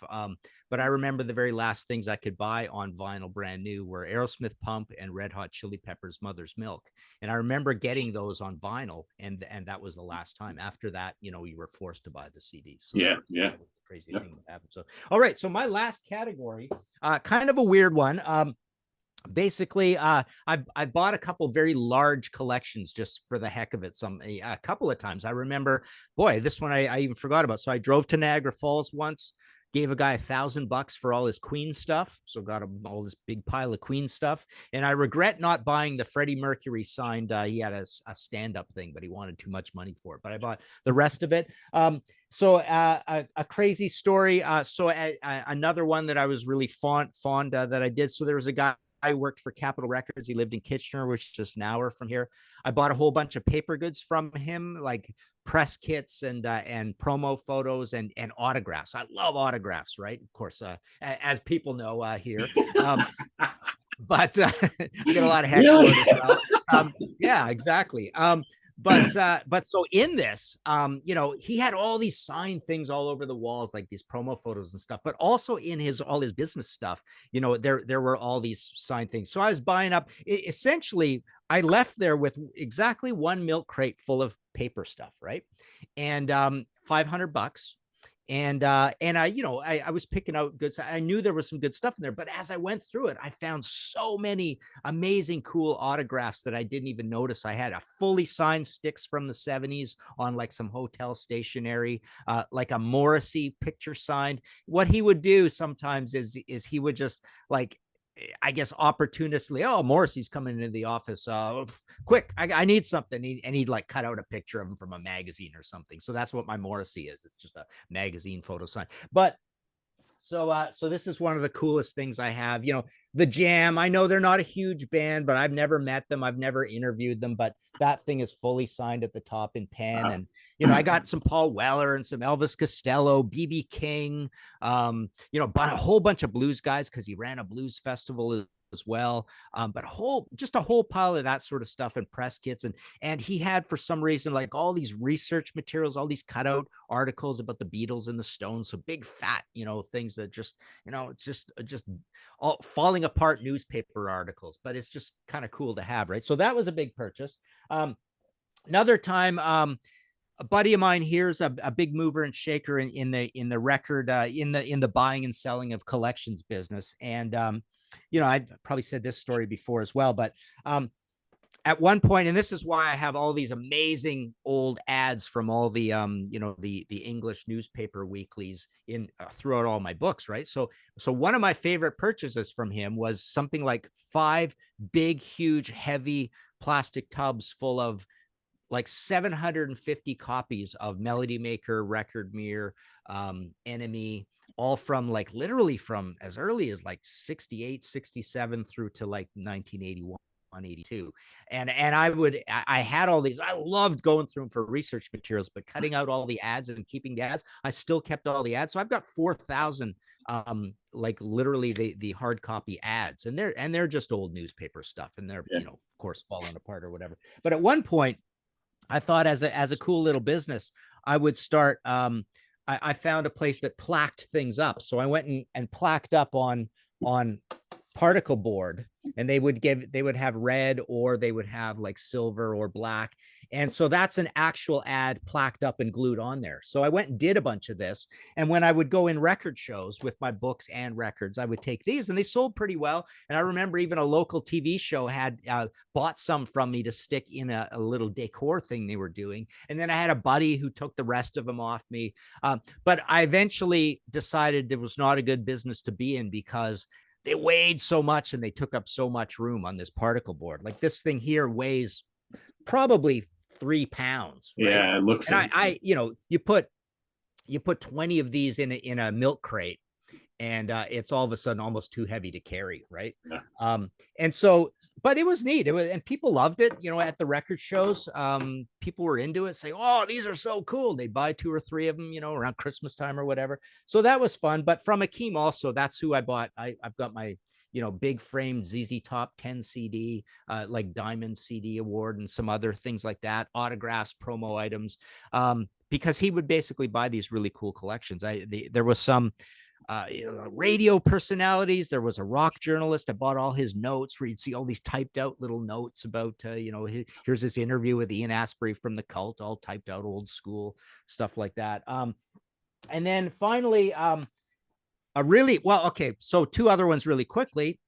[SPEAKER 2] But I remember the very last things I could buy on vinyl brand new were Aerosmith Pump and Red Hot Chili Peppers Mother's Milk. And I remember getting those on vinyl, and that was the last time. After that, you were forced to buy the CDs. So
[SPEAKER 1] yeah.
[SPEAKER 2] Crazy thing that happened. So, all right. So my last category, kind of a weird one. Basically, I've bought a couple very large collections just for the heck of it. A couple of times. I remember, boy, this one I even forgot about. So I drove to Niagara Falls once, gave a guy $1,000 for all his Queen stuff. So got him all this big pile of Queen stuff. And I regret not buying the Freddie Mercury signed. He had a stand-up thing, but he wanted too much money for it. But I bought the rest of it. So a crazy story. Another one that I was really fond that I did. So there was a guy. I worked for Capitol Records. He lived in Kitchener, which is just an hour from here. I bought a whole bunch of paper goods from him, like press kits and promo photos and autographs. I love autographs, right? Of course, as people know here. but I get a lot of
[SPEAKER 1] Really?
[SPEAKER 2] heckling as well. Yeah, exactly. But so in this, he had all these signed things all over the walls, like these promo photos and stuff, but also in all his business stuff, there were all these signed things. So I was buying up, essentially, I left there with exactly one milk crate full of paper stuff, right? And $500. And I was picking out good stuff. I knew there was some good stuff in there, but as I went through it, I found so many amazing, cool autographs that I didn't even notice I had. A fully signed sticks from the 70s on like some hotel stationery, like a Morrissey picture signed. What he would do sometimes is he would just like, I guess opportunistically, oh, Morrissey's coming into the office. Quick, I need something. And he'd like cut out a picture of him from a magazine or something. So that's what my Morrissey is. It's just a magazine photo sign. But so this is one of the coolest things I have. The Jam. I know they're not a huge band, but I've never met them. I've never interviewed them, but that thing is fully signed at the top in pen. And I got some Paul Weller and some Elvis Costello, BB King, a whole bunch of blues guys because he ran a blues festival as well. But just a whole pile of that sort of stuff and press kits. And he had, for some reason, like all these research materials, all these cutout articles about the Beatles and the Stones. So big fat, things that just, it's just all falling apart newspaper articles, but it's just kind of cool to have. Right. So that was a big purchase. Another time, a buddy of mine here's a big mover and shaker in the record, in the buying and selling of collections business. And, I've probably said this story before as well, but at one point, and this is why I have all these amazing old ads from all the, the English newspaper weeklies throughout all my books, right? So one of my favorite purchases from him was something like 5 big, huge, heavy plastic tubs full of like 750 copies of Melody Maker, Record Mirror, Enemy, all from like literally from as early as like 68, 67 through to like 1981. 182. And I had all these. I loved going through them for research materials, but cutting out all the ads and keeping the ads, I still kept all the ads. So I've got 4,000 like literally the hard copy ads, and they're just old newspaper stuff, and they're of course falling apart or whatever. But at one point, I thought as a cool little business, I would start. I found a place that plaqued things up, so I went and plaqued up on particle board, and they would have red, or they would have like silver or black. And so that's an actual ad plaqued up and glued on there. So I went and did a bunch of this. And when I would go in record shows with my books and records, I would take these, and they sold pretty well. And I remember even a local TV show had bought some from me to stick in a little decor thing they were doing. And then I had a buddy who took the rest of them off me. But I eventually decided it was not a good business to be in, because they weighed so much and they took up so much room on this particle board. Like this thing here weighs probably 3 pounds. Right?
[SPEAKER 1] Yeah, it looks.
[SPEAKER 2] And you put 20 of these in a milk crate, and it's all of a sudden almost too heavy to carry, right? Yeah. And so, but it was neat. And people loved it. At the record shows, people were into it, saying, "Oh, these are so cool." They buy 2 or 3 of them, around Christmas time or whatever. So that was fun. But from Akeem also, that's who I bought. I've got my big frame ZZ Top 10 CD, like Diamond CD Award, and some other things like that, autographs, promo items, because he would basically buy these really cool collections. There was some radio personalities. There was a rock journalist. I bought all his notes, where you'd see all these typed out little notes about, here's this interview with Ian Astbury from the Cult, all typed out, old school stuff like that. And then finally, so 2 other ones really quickly.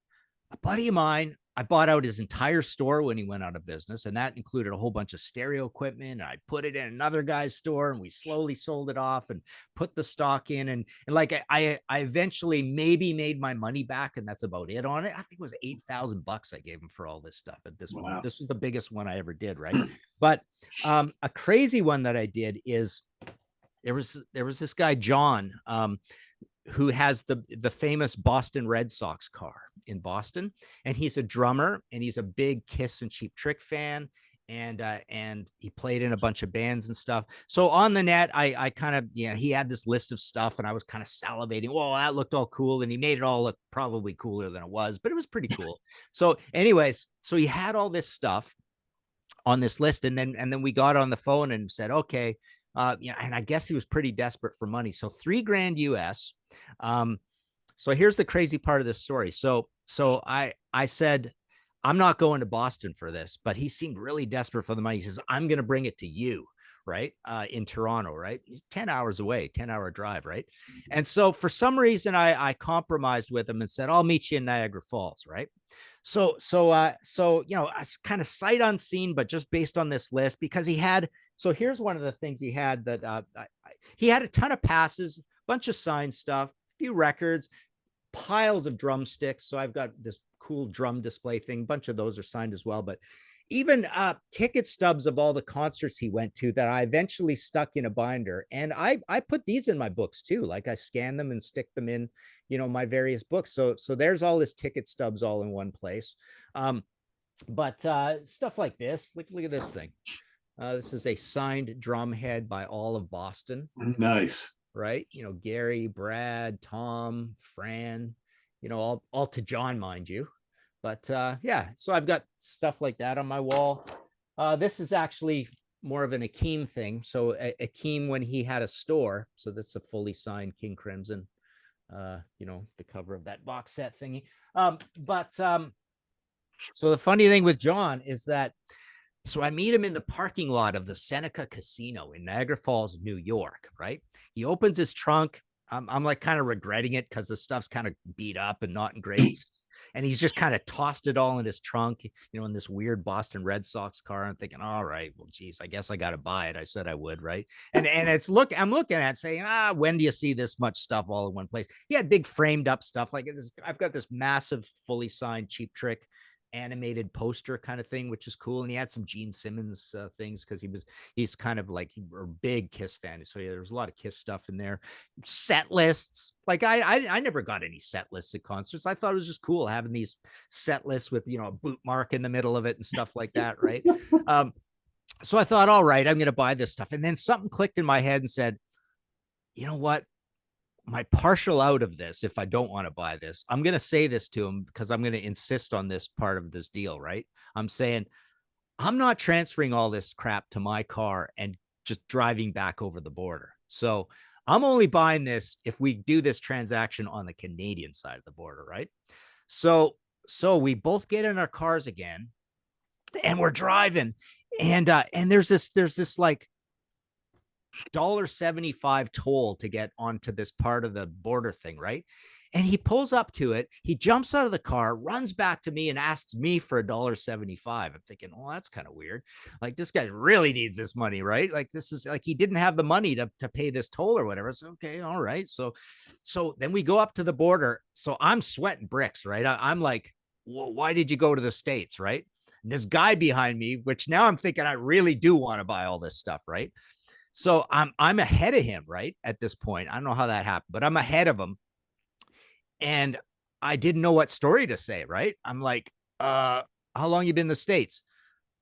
[SPEAKER 2] A buddy of mine, I bought out his entire store when he went out of business, and that included a whole bunch of stereo equipment. And I put it in another guy's store, and we slowly sold it off and put the stock in. And like I eventually maybe made my money back, and that's about it on it. I think it was $8,000 I gave him for all this stuff at this point. This was the biggest one I ever did, right? But a crazy one that I did is there was this guy John, who has the famous Boston Red Sox car in Boston. And he's a drummer, and he's a big Kiss and Cheap Trick fan. and he played in a bunch of bands and stuff. So on the net, I kind of, he had this list of stuff, and I was kind of salivating. Well, that looked all cool, and he made it all look probably cooler than it was, but it was pretty cool. So anyways, so he had all this stuff on this list, and then we got on the phone and said, okay, and I guess he was pretty desperate for money. So $3,000 US. So here's the crazy part of this story. So I said, I'm not going to Boston for this, but he seemed really desperate for the money. He says, I'm going to bring it to you, right? In Toronto, right? He's 10 hours away, 10-hour drive, right? And so for some reason, I compromised with him and said, I'll meet you in Niagara Falls, right? So, kind of sight unseen, but just based on this list, because he had, so here's one of the things he had that he had a ton of passes, bunch of signed stuff, few records, piles of drumsticks. So I've got this cool drum display thing. A bunch of those are signed as well, but even ticket stubs of all the concerts he went to that I eventually stuck in a binder. And I put these in my books too. Like I scan them and stick them in, my various books. So there's all this ticket stubs all in one place. But stuff like this, look at this thing. This is a signed drum head by all of Boston.
[SPEAKER 1] Nice.
[SPEAKER 2] Right. Gary, Brad, Tom, Fran, all to John, mind you. But yeah, so I've got stuff like that on my wall. This is actually more of an Akeem thing. So Akeem, when he had a store, so that's a fully signed King Crimson, the cover of that box set thingy. So the funny thing with John is that, so I meet him in the parking lot of the Seneca Casino in Niagara Falls, New York, right? He opens his trunk. I'm like kind of regretting it because the stuff's kind of beat up and not in great. And he's just kind of tossed it all in his trunk, in this weird Boston Red Sox car. I'm thinking, all right, well, geez, I guess I got to buy it. I said I would, right? And I'm looking at it saying, when do you see this much stuff all in one place? He had big framed up stuff like this. I've got this massive, fully signed Cheap Trick animated poster kind of thing, which is cool. And he had some Gene Simmons things because he's kind of like a big Kiss fan. So yeah, there's a lot of Kiss stuff in there. Set lists. Like I never got any set lists at concerts. I thought it was just cool having these set lists with, a boot mark in the middle of it and stuff like that. Right. So I thought, all right, I'm going to buy this stuff. And then something clicked in my head and said, you know what? My partial out of this, if I don't want to buy this, I'm going to say this to him because I'm going to insist on this part of this deal, right? I'm saying, I'm not transferring all this crap to my car and just driving back over the border. So I'm only buying this if we do this transaction on the Canadian side of the border, right? So we both get in our cars again and we're driving, and there's this like $1.75 toll to get onto this part of the border thing, right? And he pulls up to it. He jumps out of the car, runs back to me and asks me for $1.75. I'm thinking, well, that's kind of weird. Like this guy really needs this money, right? Like this is like he didn't have the money to pay this toll or whatever. So okay, all right. So then we go up to the border. So I'm sweating bricks, right? I'm like, well, why did you go to the States, right? And this guy behind me, which now I'm thinking I really do want to buy all this stuff, right? So I'm ahead of him, right? At this point, I don't know how that happened, but I'm ahead of him. And I didn't know what story to say, right? I'm like, how long you been in the States?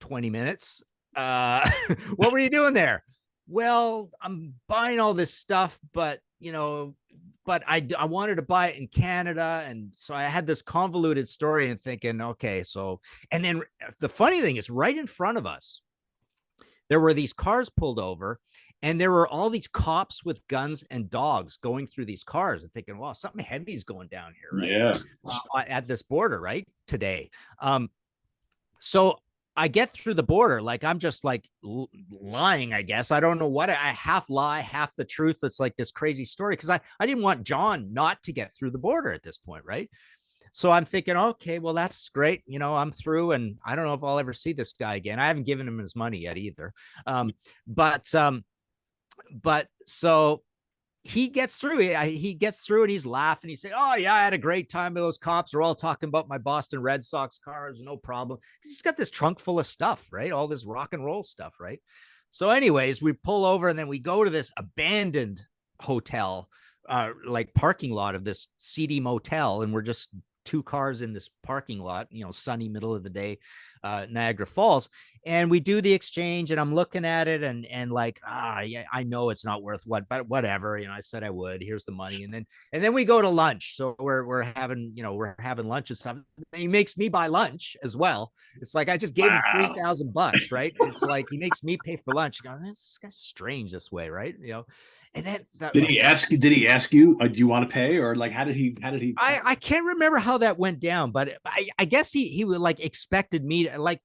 [SPEAKER 2] 20 minutes. What were you doing there? Well, I'm buying all this stuff, but I wanted to buy it in Canada. And so I had this convoluted story and thinking, okay, so, and then the funny thing is right in front of us, there were these cars pulled over, and there were all these cops with guns and dogs going through these cars and thinking, wow, something heavy is going down here, right?
[SPEAKER 1] Yeah.
[SPEAKER 2] At this border, right? Today. So I get through the border, like I'm just like lying, I guess. I don't know what, I half lie, half the truth. It's like this crazy story because I didn't want John not to get through the border at this point, right? So I'm thinking, okay, well, that's great. I'm through, and I don't know if I'll ever see this guy again. I haven't given him his money yet either. But so he gets through. He gets through, and he's laughing. He said, "Oh yeah, I had a great time with those cops. They're all talking about my Boston Red Sox cars. No problem." He's got this trunk full of stuff, right? All this rock and roll stuff, right? So, anyways, we pull over, and then we go to this abandoned hotel, like parking lot of this seedy motel, and we're just two cars in this parking lot, sunny middle of the day. Niagara Falls. And we do the exchange, and I'm looking at it, and like, yeah, I know it's not worth what, but whatever. I said I would. Here's the money, and then we go to lunch. So we're having lunch and stuff. He makes me buy lunch as well. It's like I just gave him
[SPEAKER 1] Wow.
[SPEAKER 2] $3,000, right? It's like he makes me pay for lunch. This guy's strange this way, right? And then
[SPEAKER 1] Did he ask? Did he ask you? Do you want to pay, or like how did he? How did he?
[SPEAKER 2] I can't remember how that went down, but I guess he would like expected me to like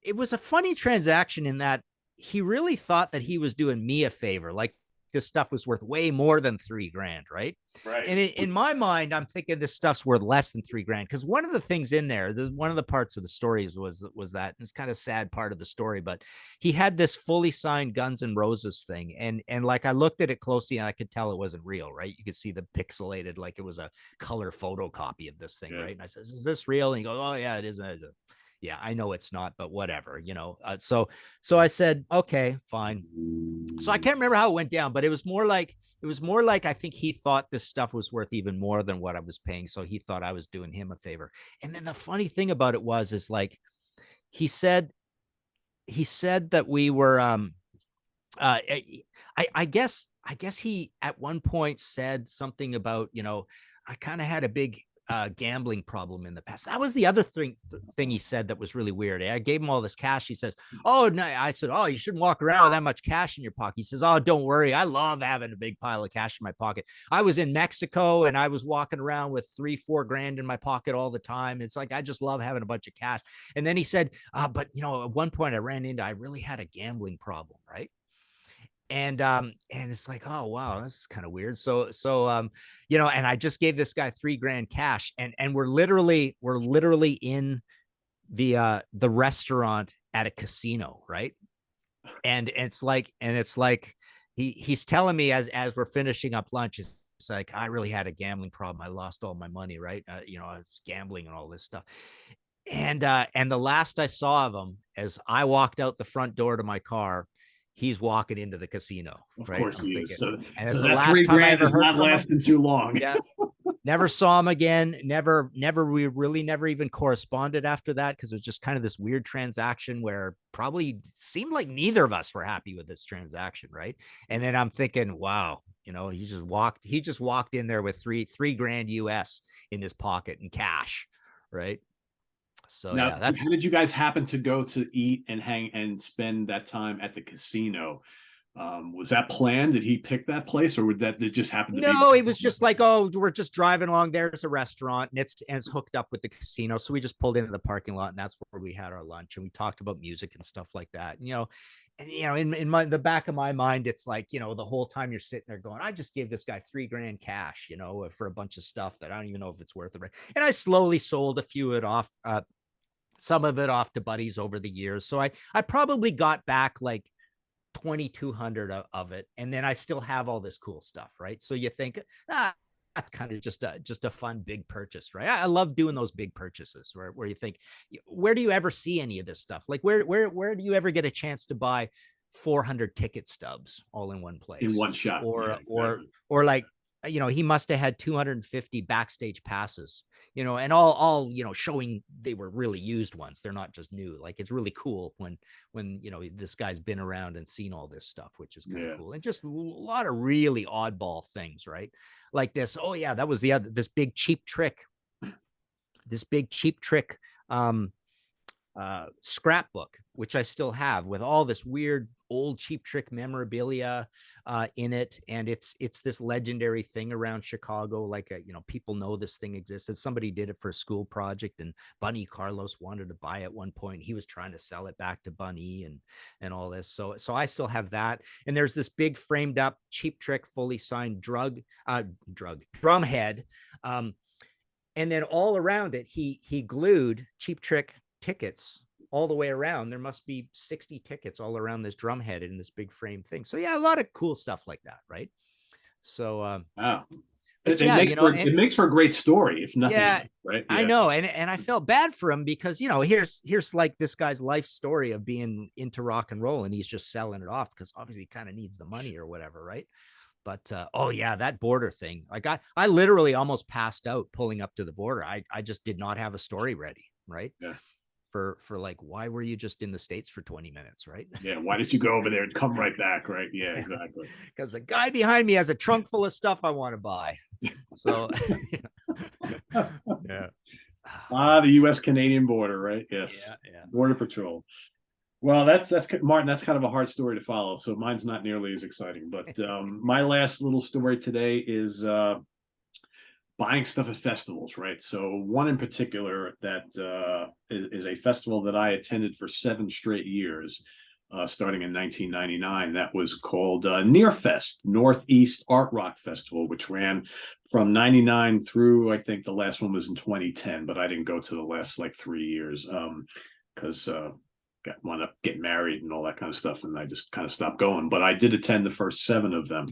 [SPEAKER 2] it was a funny transaction in that he really thought that he was doing me a favor. Like this stuff was worth way more than $3,000, right?
[SPEAKER 1] Right.
[SPEAKER 2] And in my mind, I'm thinking this stuff's worth less than $3,000 because one of the things in there, one of the parts of the stories was that it's kind of sad part of the story, but he had this fully signed Guns N' Roses thing, and like I looked at it closely and I could tell it wasn't real, right? You could see the pixelated, like it was a color photocopy of this thing, right? And I said, "Is this real?" And he goes, "Oh yeah, it is." Yeah, I know it's not, but whatever, so I said, okay, fine. So I can't remember how it went down, but it was more like I think he thought this stuff was worth even more than what I was paying. So he thought I was doing him a favor. And then the funny thing about it is like he said that we were I guess he at one point said something about, I kind of had a big gambling problem in the past. That was the other thing he said that was really weird. I gave him all this cash. He says, "Oh no," I said, "Oh, you shouldn't walk around with that much cash in your pocket." He says, "Oh, don't worry. I love having a big pile of cash in my pocket. I was in Mexico and I was walking around with 3-4 grand in my pocket all the time. It's like, I just love having a bunch of cash." And then he said, "But at one point I really had a gambling problem, right?" And it's like, oh wow, this is kind of weird. So and I just gave this guy $3,000 cash, and we're literally in the restaurant at a casino, right? And it's like he's telling me as we're finishing up lunch, it's like, I really had a gambling problem. I lost all my money, right? I was gambling and all this stuff. And the last I saw of him, as I walked out the front door to my car, he's walking into the casino.
[SPEAKER 1] Of
[SPEAKER 2] Right.
[SPEAKER 1] course he is. So,
[SPEAKER 2] And
[SPEAKER 1] so
[SPEAKER 2] it's the
[SPEAKER 1] that
[SPEAKER 2] last time I
[SPEAKER 1] $3,000
[SPEAKER 2] ever
[SPEAKER 1] is
[SPEAKER 2] heard
[SPEAKER 1] not
[SPEAKER 2] from him.
[SPEAKER 1] lasting too long.
[SPEAKER 2] Yeah. Never saw him again. We really never even corresponded after that, because it was just kind of this weird transaction where probably seemed like neither of us were happy with this transaction, right? And then I'm thinking, wow, he just walked in there with $3,000 US in his pocket in cash, right? So
[SPEAKER 1] Now,
[SPEAKER 2] yeah,
[SPEAKER 1] how did you guys happen to go to eat and hang and spend that time at the casino? Was that planned? Did he pick that place, or would that did just happen to be?
[SPEAKER 2] No, it was just like, oh, we're just driving along. There's a restaurant, and it's hooked up with the casino. So we just pulled into the parking lot, and that's where we had our lunch. And we talked about music and stuff like that. In the back of my mind, it's like, the whole time you're sitting there going, I just gave this guy $3,000 cash, for a bunch of stuff that I don't even know if it's worth it. And I slowly sold a few of it off, some of it off to buddies over the years. So I probably got back like 2,200 of it, and then I still have all this cool stuff, right? So you think, that's kind of just a fun big purchase, right? I love doing those big purchases where you think, where do you ever see any of this stuff? Like where do you ever get a chance to buy 400 ticket stubs all in one place,
[SPEAKER 1] In one shot?
[SPEAKER 2] or
[SPEAKER 1] Yeah, exactly.
[SPEAKER 2] or like, he must have had 250 backstage passes, and all showing they were really used ones. They're not just new. Like, it's really cool when this guy's been around and seen all this stuff, which is kind of cool. And just a lot of really oddball things, right? Like this. Oh yeah, that was this big cheap trick. Scrapbook, which I still have, with all this weird old Cheap Trick memorabilia in it, and it's this legendary thing around Chicago. Like, people know this thing existed. Somebody did it for a school project, and Bunny Carlos wanted to buy it at one point. He was trying to sell it back to Bunny and all this. So I still have that. And there's this big framed up Cheap Trick fully signed drum head, and then all around it he glued Cheap Trick tickets all the way around. There must be 60 tickets all around this drum head in this big frame thing. So yeah, a lot of cool stuff like that, right? So
[SPEAKER 1] wow.
[SPEAKER 2] but
[SPEAKER 1] It makes for a great story, if nothing else, right? Yeah.
[SPEAKER 2] I know, and I felt bad for him, because here's like this guy's life story of being into rock and roll, and he's just selling it off because obviously he kind of needs the money or whatever, right? But oh yeah, that border thing. Like, I literally almost passed out pulling up to the border. I just did not have a story ready, right?
[SPEAKER 1] Yeah.
[SPEAKER 2] for like, why were you just in the States for 20 minutes, right?
[SPEAKER 1] Yeah, why did you go over there and come right back, right? Yeah, exactly.
[SPEAKER 2] Because the guy behind me has a trunk full of stuff I want to buy. So yeah.
[SPEAKER 1] The U.S. Canadian border, right? Yes,
[SPEAKER 2] Yeah.
[SPEAKER 1] Border Patrol. Well, that's Martin. That's kind of a hard story to follow. So mine's not nearly as exciting. But my last little story today is buying stuff at festivals, right? So one in particular that is a festival that I attended for 7 straight years, starting in 1999. That was called Nearfest, Northeast Art Rock Festival, which ran from 99 through, I think the last one was in 2010, but I didn't go to the last like 3 years because wound up getting married and all that kind of stuff, and I just kind of stopped going. But I did attend the first 7 of them.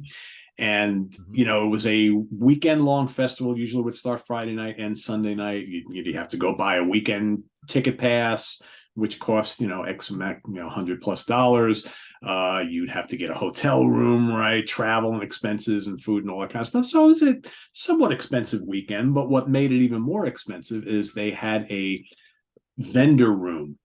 [SPEAKER 1] And it was a weekend long festival. Usually would start Friday night and Sunday night. You'd have to go buy a weekend ticket pass, which cost X amount, $100+. You'd have to get a hotel room, right? Travel and expenses and food and all that kind of stuff. So it was a somewhat expensive weekend. But what made it even more expensive is they had a vendor room,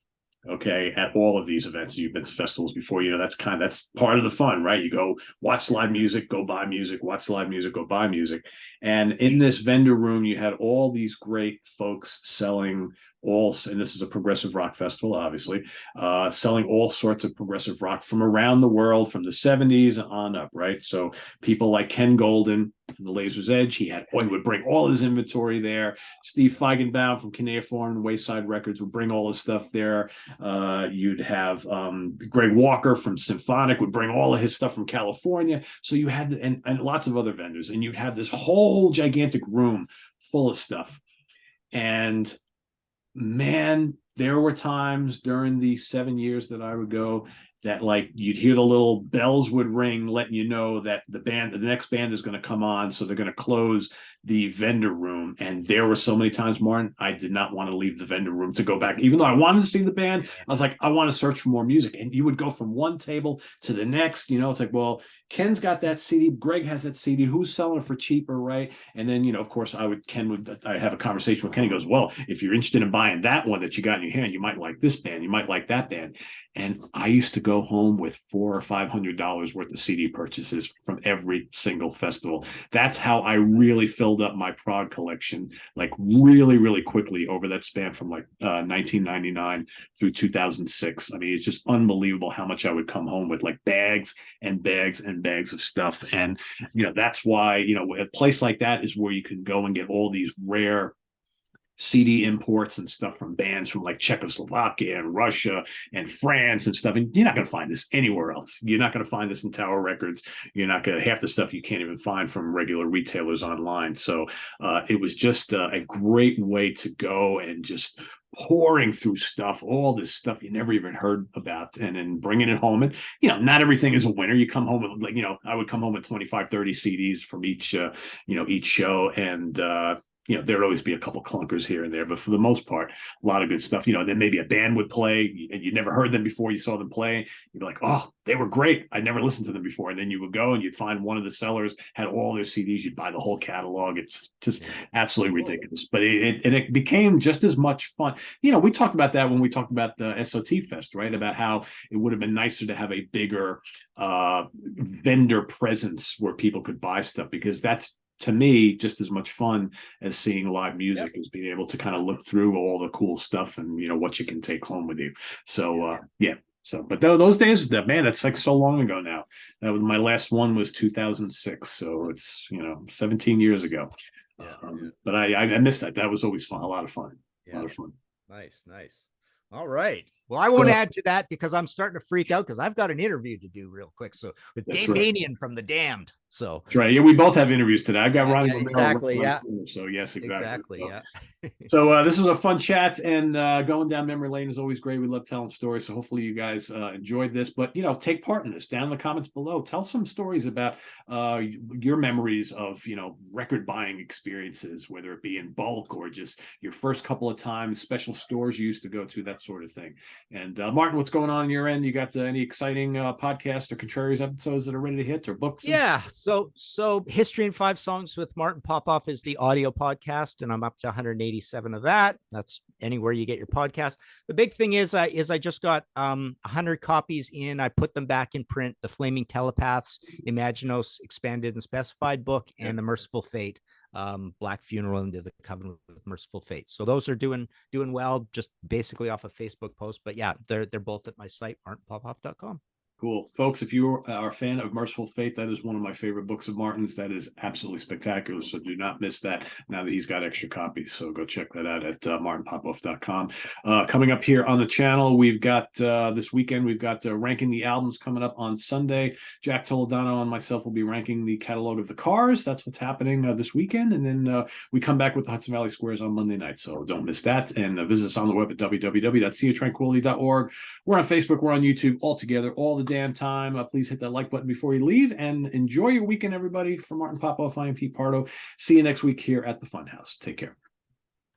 [SPEAKER 1] okay, at all of these events. You've been to festivals before, that's part of the fun, right? You go watch live music, go buy music, watch live music, go buy music. And in this vendor room, you had all these great folks selling and this is a progressive rock festival, obviously, selling all sorts of progressive rock from around the world, from the 70s on up, right? So people like Ken Golden, the Laser's Edge, he would bring all his inventory there. Steve Feigenbaum from Cuneiform and Wayside Records would bring all his stuff there. You'd have Greg Walker from Symphonic would bring all of his stuff from California. So you had and lots of other vendors, and you'd have this whole gigantic room full of stuff. And man, there were times during the 7 years that I would go that like you'd hear the little bells would ring, letting you know that the next band is going to come on. So they're going to close the vendor room. And there were so many times, Martin, I did not want to leave the vendor room to go back. Even though I wanted to see the band, I was like, I want to search for more music. And you would go from one table to the next. It's like, well, Ken's got that CD. Greg has that CD. Who's selling it for cheaper, right? And then, of course, I have a conversation with Ken. He goes, well, if you're interested in buying that one that you got in your hand, you might like this band. You might like that band. And I used to go home with $400 or $500 worth of CD purchases from every single festival. That's how I really filled up my prog collection, like really, really quickly over that span from like 1999 through 2006. I mean, it's just unbelievable how much I would come home with, like bags and bags and bags of stuff. And, that's why, a place like that is where you can go and get all these rare CD imports and stuff from bands from like Czechoslovakia and Russia and France and stuff. And you're not going to find this anywhere else. You're not going to find this in Tower Records. You're not going to, half the stuff you can't even find from regular retailers online. So it was just a great way to go and just pouring through stuff, all this stuff you never even heard about, and then bringing it home. And, not everything is a winner. You come home with like, I would come home with 25, 30 CDs from each show. And, there'd always be a couple clunkers here and there, but for the most part, a lot of good stuff. Then maybe a band would play and you'd never heard them before. You saw them play. You'd be like, oh, they were great. I never listened to them before. And then you would go and you'd find one of the sellers had all their CDs. You'd buy the whole catalog. It's just absolutely ridiculous. But it became just as much fun. We talked about that when we talked about the SOT Fest, right? About how it would have been nicer to have a bigger vendor presence where people could buy stuff, because that's, to me, just as much fun as seeing live music, is being able to kind of look through all the cool stuff and what you can take home with you. So So, but those days, man, that's like so long ago now. My last one was 2006, so it's 17 years ago. But I missed that. That was always fun. A lot of fun. A lot of fun.
[SPEAKER 2] Nice. All right. Well, I won't add to that because I'm starting to freak out because I've got an interview to do real quick. So with Dave Hanian from The Damned. So
[SPEAKER 1] that's right. Yeah, we both have interviews today. I've got Ronnie.
[SPEAKER 2] Exactly. Yeah.
[SPEAKER 1] So yes, exactly.
[SPEAKER 2] Yeah.
[SPEAKER 1] So this was a fun chat, and going down memory lane is always great. We love telling stories. So hopefully you guys enjoyed this. But take part in this. Down in the comments below, tell some stories about your memories of record buying experiences, whether it be in bulk or just your first couple of times, special stores you used to go to, that sort of thing. And Martin, what's going on your end? You got any exciting podcast or Contrarians episodes that are ready to hit, or books?
[SPEAKER 2] Yeah. So History in 5 Songs with Martin Popoff is the audio podcast, and I'm up to 187 of that. That's anywhere you get your podcast. The big thing is I just got 100 copies in. I put them back in print. The Flaming Telepaths, Imaginos Expanded and Specified book, and The Merciful Fate, Black Funeral into the Covenant with Merciful Fate. So those are doing well, just basically off a Facebook post. But yeah, they're both at my site, martinpopoff.com.
[SPEAKER 1] Cool. Folks, if you are a fan of Merciful Fate, that is one of my favorite books of Martin's. That is absolutely spectacular. So do not miss that now that he's got extra copies. So go check that out at martinpopoff.com. Coming up here on the channel, we've got this weekend, we've got ranking the albums coming up on Sunday. Jack Toledano and myself will be ranking the catalog of the Cars. That's what's happening this weekend. And then we come back with the Hudson Valley Squares on Monday night. So don't miss that. And visit us on the web at www.seatranquility.org. We're on Facebook. We're on YouTube, all together, all the damn time. Please hit that like button before you leave, and enjoy your weekend, everybody. For Martin Popoff, I am Pete Pardo. See you next week here at the Funhouse. Take care.